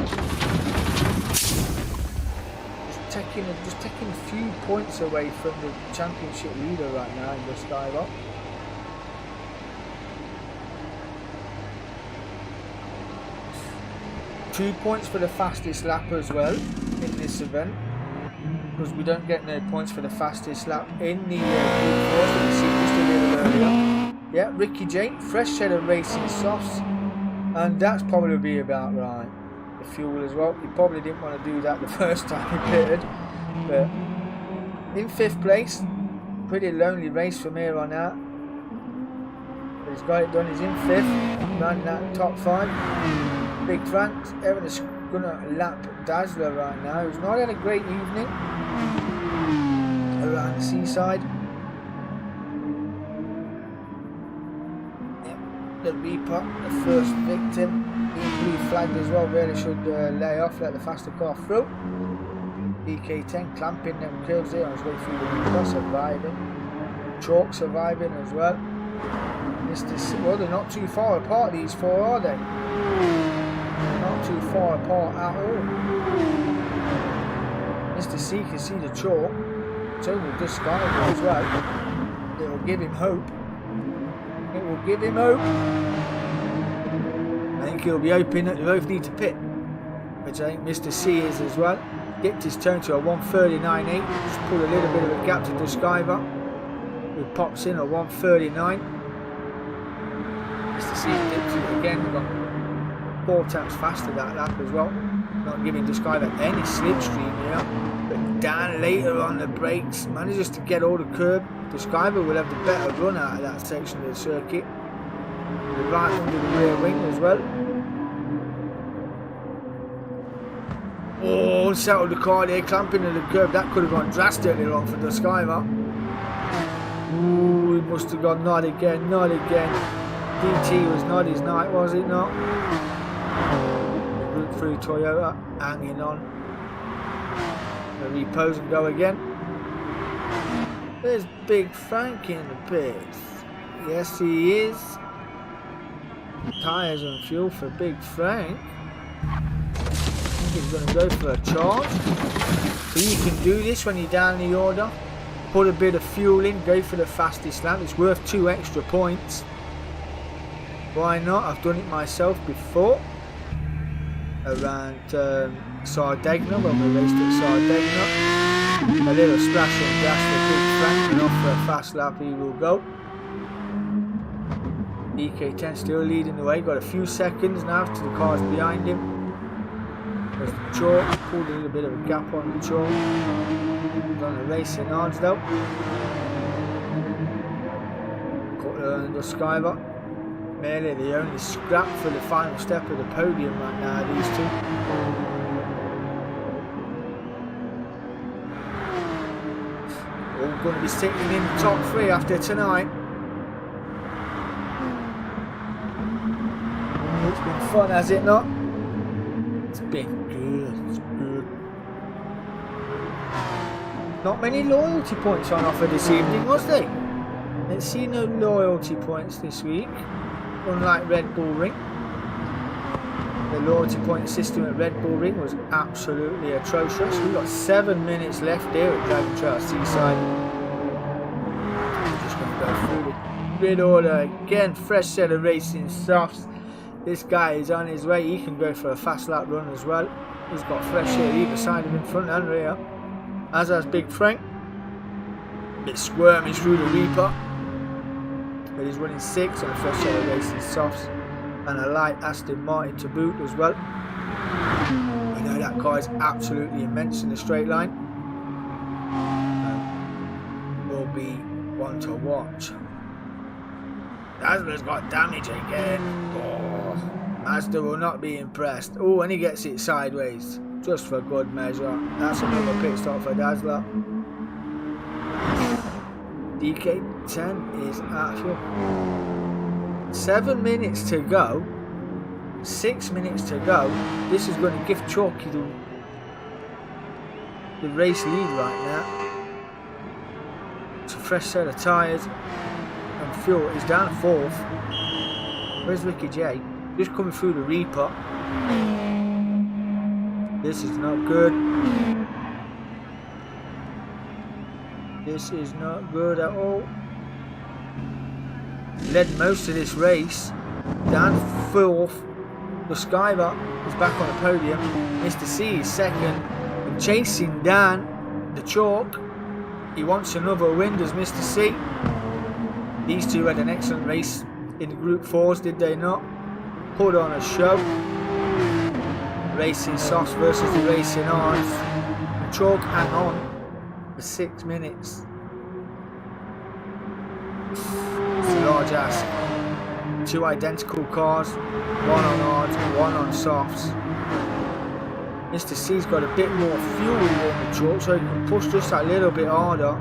Just taking a few points away from the championship leader right now in the Skyrock. Two points for the fastest lap as well in this event, because we don't get no points for the fastest lap in the Group 4, so we see just a little earlier. Yeah, Ricky J, fresh set of racing softs, and that's probably about right. The fuel as well, he probably didn't want to do that the first time he pitted, but in 5th place, pretty lonely race from here on out. But he's got it done, he's in 5th, running that top 5. Big Frank's Evans gonna lap Dazzler right now, who's not had a great evening around the seaside. Yep, the Reaper, the first victim, being blue flagged as well, really should lay off, let the faster car through. DK10 clamping them curves there on his way through the Reaper, surviving. Chalk surviving as well. Mr. C, well, they're not too far apart, these four, are they? Not too far apart at all. Mr. C can see the chalk. So will just Skyler as well. It will give him hope. It will give him hope. I think he'll be hoping that they both need to pit, which I think Mr. C is as well. Dipped his tone to a 139.8. Just pulled a little bit of a gap to Discover. Who pops in a 139. Mr. C dips it again. We've got 4 times faster that lap as well. Not giving Discover any slipstream here. But Dan later on the brakes manages to get all the curb. Discover will have the better run out of that section of the circuit. Right under the rear wing as well. Oh, settled the car there, clamping to the curb. That could have gone drastically wrong for Discover. Ooh, he must have gone not again, not again. DT was not his night, was it not? Group 3 Toyota hanging on. The repose and go again. There's Big Frank in the pits. Yes, he is. Tyres and fuel for Big Frank. I think he's going to go for a charge. So you can do this when you're down the order. Put a bit of fuel in, go for the fastest lap. It's worth 2 extra points. Why not? I've done it myself before. Around Sardegna, when we raced at Sardegna. A little splash of gas for Big Frank, and off for a fast lap he will go. DK10 still leading the way, got a few seconds now to the cars behind him. There's the chalk, pulled a little bit of a gap on the chalk. He's on the racing odds though. Cutler and the Skyver. Merely the only scrap for the final step of the podium right now, these two. All going to be sitting in the top 3 after tonight. It's been fun, has it not? It's been good, it's good. Not many loyalty points on offer this evening, was there? Let's see, no loyalty points this week, unlike Red Bull Ring. The loyalty point system at Red Bull Ring was absolutely atrocious. We've got 7 minutes left here at Dragon Trail Seaside. We're just going to go through the grid order again. Fresh set of racing softs. This guy is on his way. He can go for a fast lap run as well. He's got fresh air either side of him, front and rear. As has Big Frank. A bit squirmy through the Reaper. But he's running 6 on a fresh set of racing softs. And a light Aston Martin to boot as well. We know that car is absolutely immense in the straight line. Will be one to watch. Dazzler's got damage again. Oh, Mazda will not be impressed. Oh, and he gets it sideways. Just for good measure. That's another pit stop for Dazzler. DK10 is at you. 7 minutes to go. 6 minutes to go. This is going to give Chalky the race lead right now. It's a fresh set of tyres and fuel. He's down 4th. Where's Ricky J? Just coming through the Reaper. This is not good. This is not good at all. Led most of this race. Down 4th. The Skyver is back on the podium. Mr. C is 2nd. And chasing down the Chalk. He wants another win, does Mr. C. These two had an excellent race in the Group 4s, did they not? Put on a show. Racing Softs versus the Racing Ards. Chalk hang on for 6 minutes. It's a large ask. 2 identical cars, 1 on hards, 1 on softs. Mr. C's got a bit more fuel than the Chalk, so he can push just a little bit harder.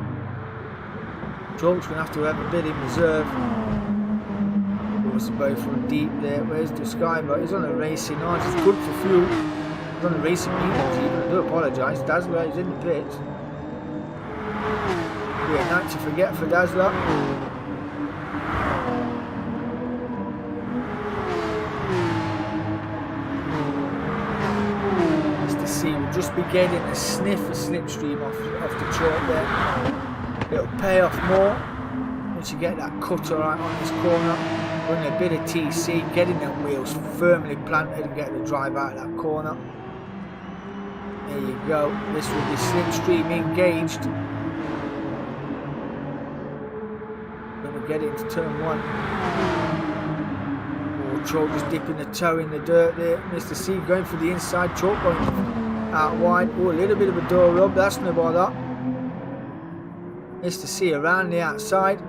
Chalk's going to have to have a bit in reserve. Was both from deep there. Where's the Skyver? He's on a racing hards. It's good for fuel. He's on a racing mediums even. I do apologise. Dazzler is in the pits. Yeah, night to forget for Dazzler. Will just be getting a sniff of slipstream off the Chalk there. It'll pay off more once you get that cutter right on this corner. Running a bit of TC, getting them wheels firmly planted and getting the drive out of that corner. There you go. This will be slipstream engaged. When we get into turn 1. Oh, Chalk just dipping the toe in the dirt there. Mr. C going for the inside. Chalk going out wide. Oh, a little bit of a door rub. That's no bother. Mr. C around the outside.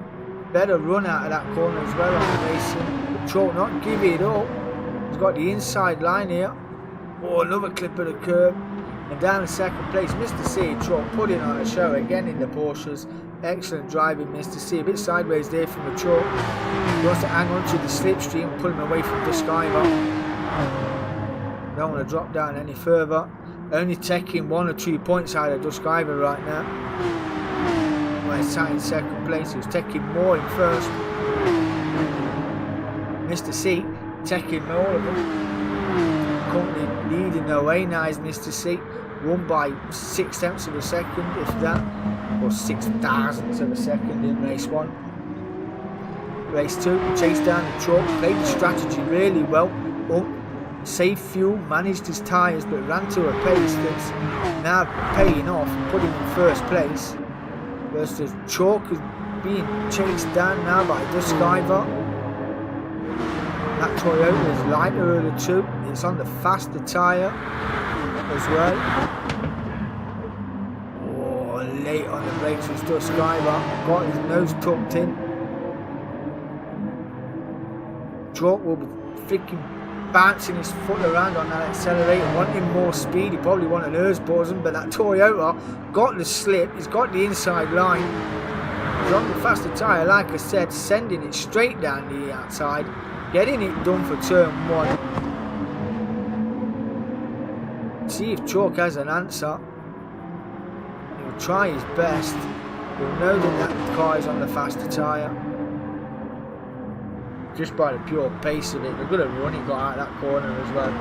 Better run out of that corner as well on the racing. But Chalk not give it up. He's got the inside line here. Oh, another clip of the curb. And down in 2nd place, Mr. C and Chalk putting on a show again in the Porsches. Excellent driving, Mr. C. A bit sideways there from the Chalk. He wants to hang on to the slipstream and pull him away from the Skyver. Don't want to drop down any further. Only taking 1 or 2 points out of Duskiver right now. Well, he's sat in 2nd place. He was taking more in 1st. Mr. C taking all of them. Currently leading the way now is Mr. C. Won by 0.6 of a second, if that. Or 0.006 of a second in race 1. Race 2, chased down the Chalk. Played the strategy really well. Saved fuel, managed his tyres, but ran to a pace that's now paying off, put him in 1st place. Versus Chalk is being chased down now by Duskiver. That Toyota is lighter of the 2. It's on the faster tyre as well. Oh, late on the brakes was Duskiver. Got his nose tucked in. Chalk will be freaking bouncing his foot around on that accelerator, wanting more speed. He probably wanted hers buzzing, but that Toyota got the slip. He's got the inside line. He's on the faster tyre, like I said, sending it straight down the outside, getting it done for turn 1. See if Chalk has an answer. He'll will try his best. He'll know that that car is on the faster tyre. Just by the pure pace of it. They're going to run. He got out that corner as well.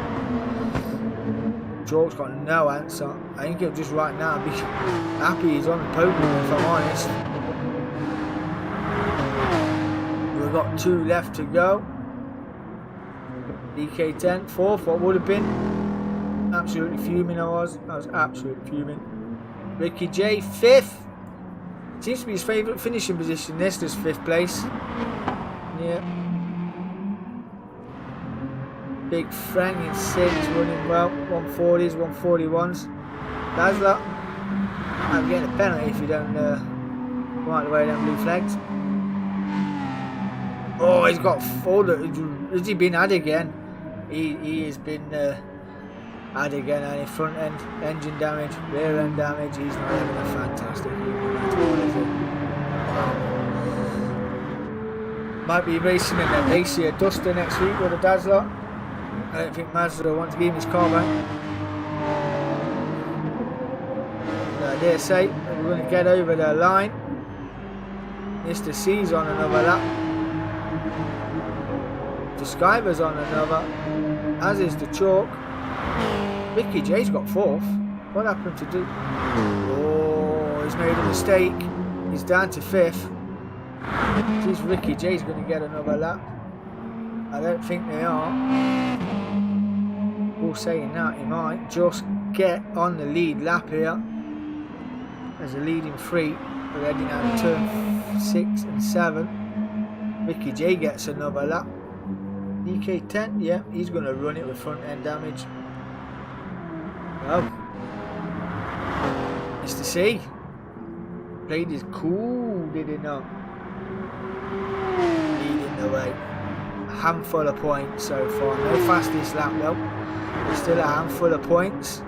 Chalk's got no answer. I think he'll just right now be happy he's on the podium, if I'm honest. We've got 2 left to go. DK10, 4th, what would have been. Absolutely fuming I was. I was absolutely fuming. Ricky J, 5th. Seems to be his favourite finishing position. This is 5th place. Yeah. Big Frank in 6th, running well. 140s, 141s. Dazzler. I'm getting a penalty if you don't right away them blue flags. Oh, he's got 4. Has he been had again? He has been had again, and in front end engine damage, rear end damage. He's not having a fantastic evening at all, is he? Might be racing in a Dacia Duster next week with a Dazzler. I don't think Mazda will want to give him his car back. I dare say we're going to get over the line. Mr. C's on another lap. The Skyver's on another, as is the Chalk. Ricky J's got 4th. What happened to do? Oh, he's made a mistake. He's down to 5th. Is Ricky J's going to get another lap? I don't think they are. All saying that, he might just get on the lead lap here. There's a leading 3. We're heading out of turn 6 and 7. Ricky J gets another lap. DK10, yeah, he's going to run it with front end damage. Well, Mr. C played his cool, did he not? Leading the way. A handful of points so far. No fastest lap though. There's still a handful of points.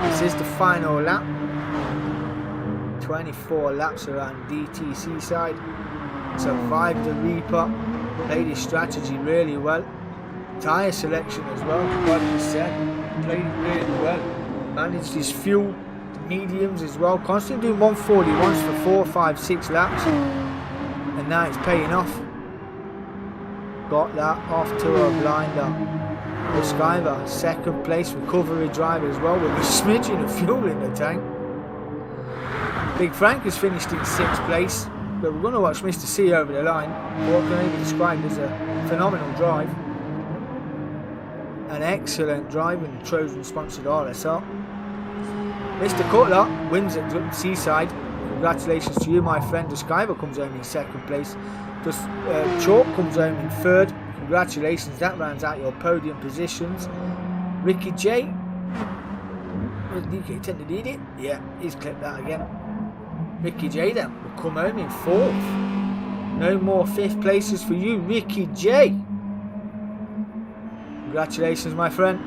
This is the final lap. 24 laps around DTC side. Survived the Reaper. Played his strategy really well. Tyre selection as well, like you said. Played really well. Managed his fuel, the mediums as well. Constantly doing 141s for 4, 5, 6 laps. And now it's paying off. Got that off to a blinder. The Skyver, 2nd place recovery driver as well, with a smidgen of fuel in the tank. Big Frank has finished in 6th place. But we're going to watch Mr. C over the line. What can be described as a phenomenal drive. An excellent drive in the Trojan sponsored RSR. Mr. Cutler wins at the Seaside. Congratulations to you, my friend. The Skyver comes home in 2nd place. The Chalk comes home in 3rd. Congratulations, that rounds out your podium positions. Ricky J. DK10 to need it. Yeah, he's clipped that again. Ricky J then will come home in 4th. No more 5th places for you, Ricky J. Congratulations, my friend.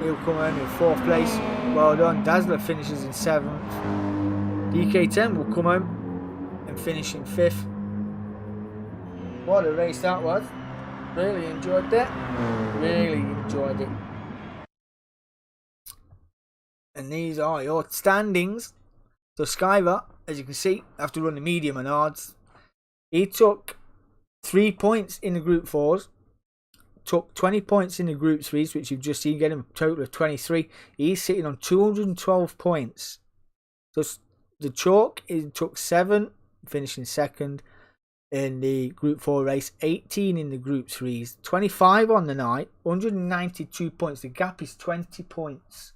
He'll come home in 4th place. Well done. Dazzler finishes in 7th. DK10 will come home and finish in 5th. What a race that was. Really enjoyed that. Really enjoyed it. And these are your standings. So Skyver, as you can see, after running medium and hards, he took 3 points in the Group 4s, took 20 points in the Group 3s, which you've just seen, getting a total of 23. He's sitting on 212 points. So the Chalk, he took 7, finishing 2nd in the Group 4 race, 18 in the Group 3s, 25 on the night, 192 points. The gap is 20 points.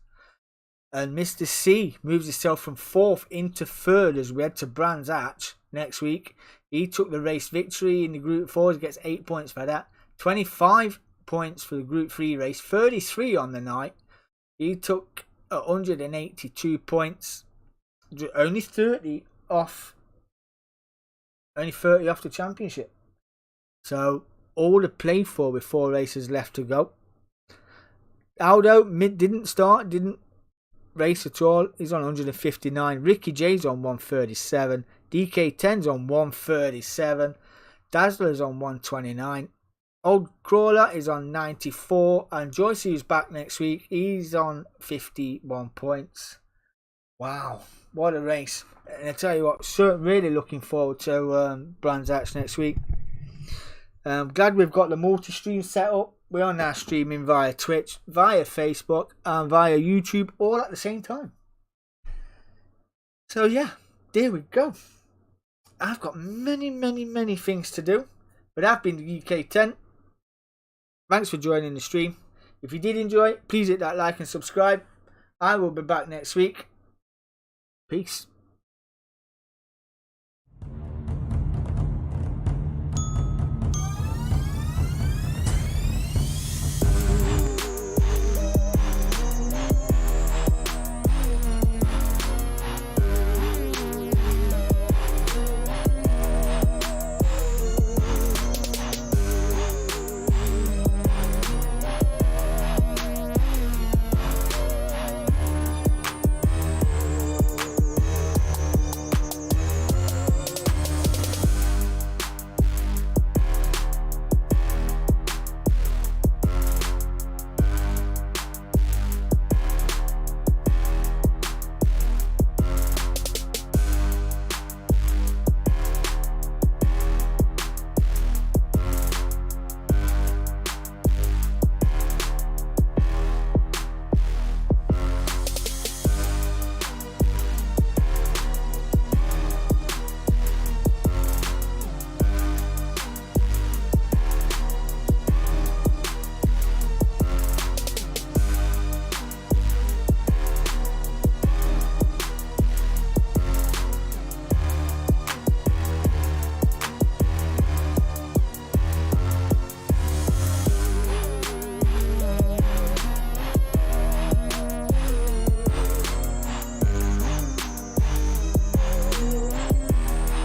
And Mr. C moves himself from 4th into 3rd as we head to Brands Hatch next week. He took the race victory in the Group 4s, gets 8 points for that. 25 points for the Group 3 race, 33 on the night. He took 182 points, only 30 off the championship. So all to play for with 4 races left to go. Aldo didn't race at all. He's on 159. Ricky J's on 137. DK10's on 137. Dazzler's on 129. Old Crawler is on 94. And Joyce, who's back next week, he's on 51 points. Wow. what a race. And I tell you what, really looking forward to Brands Hatch next week. Glad we've got the multi-stream set up. We are now streaming via Twitch, via Facebook, and via YouTube all at the same time. So yeah, there we go. I've got many things to do, but I've been the UK10. Thanks for joining the stream. If you did enjoy it, please hit that like and subscribe. I will be back next week. Peace.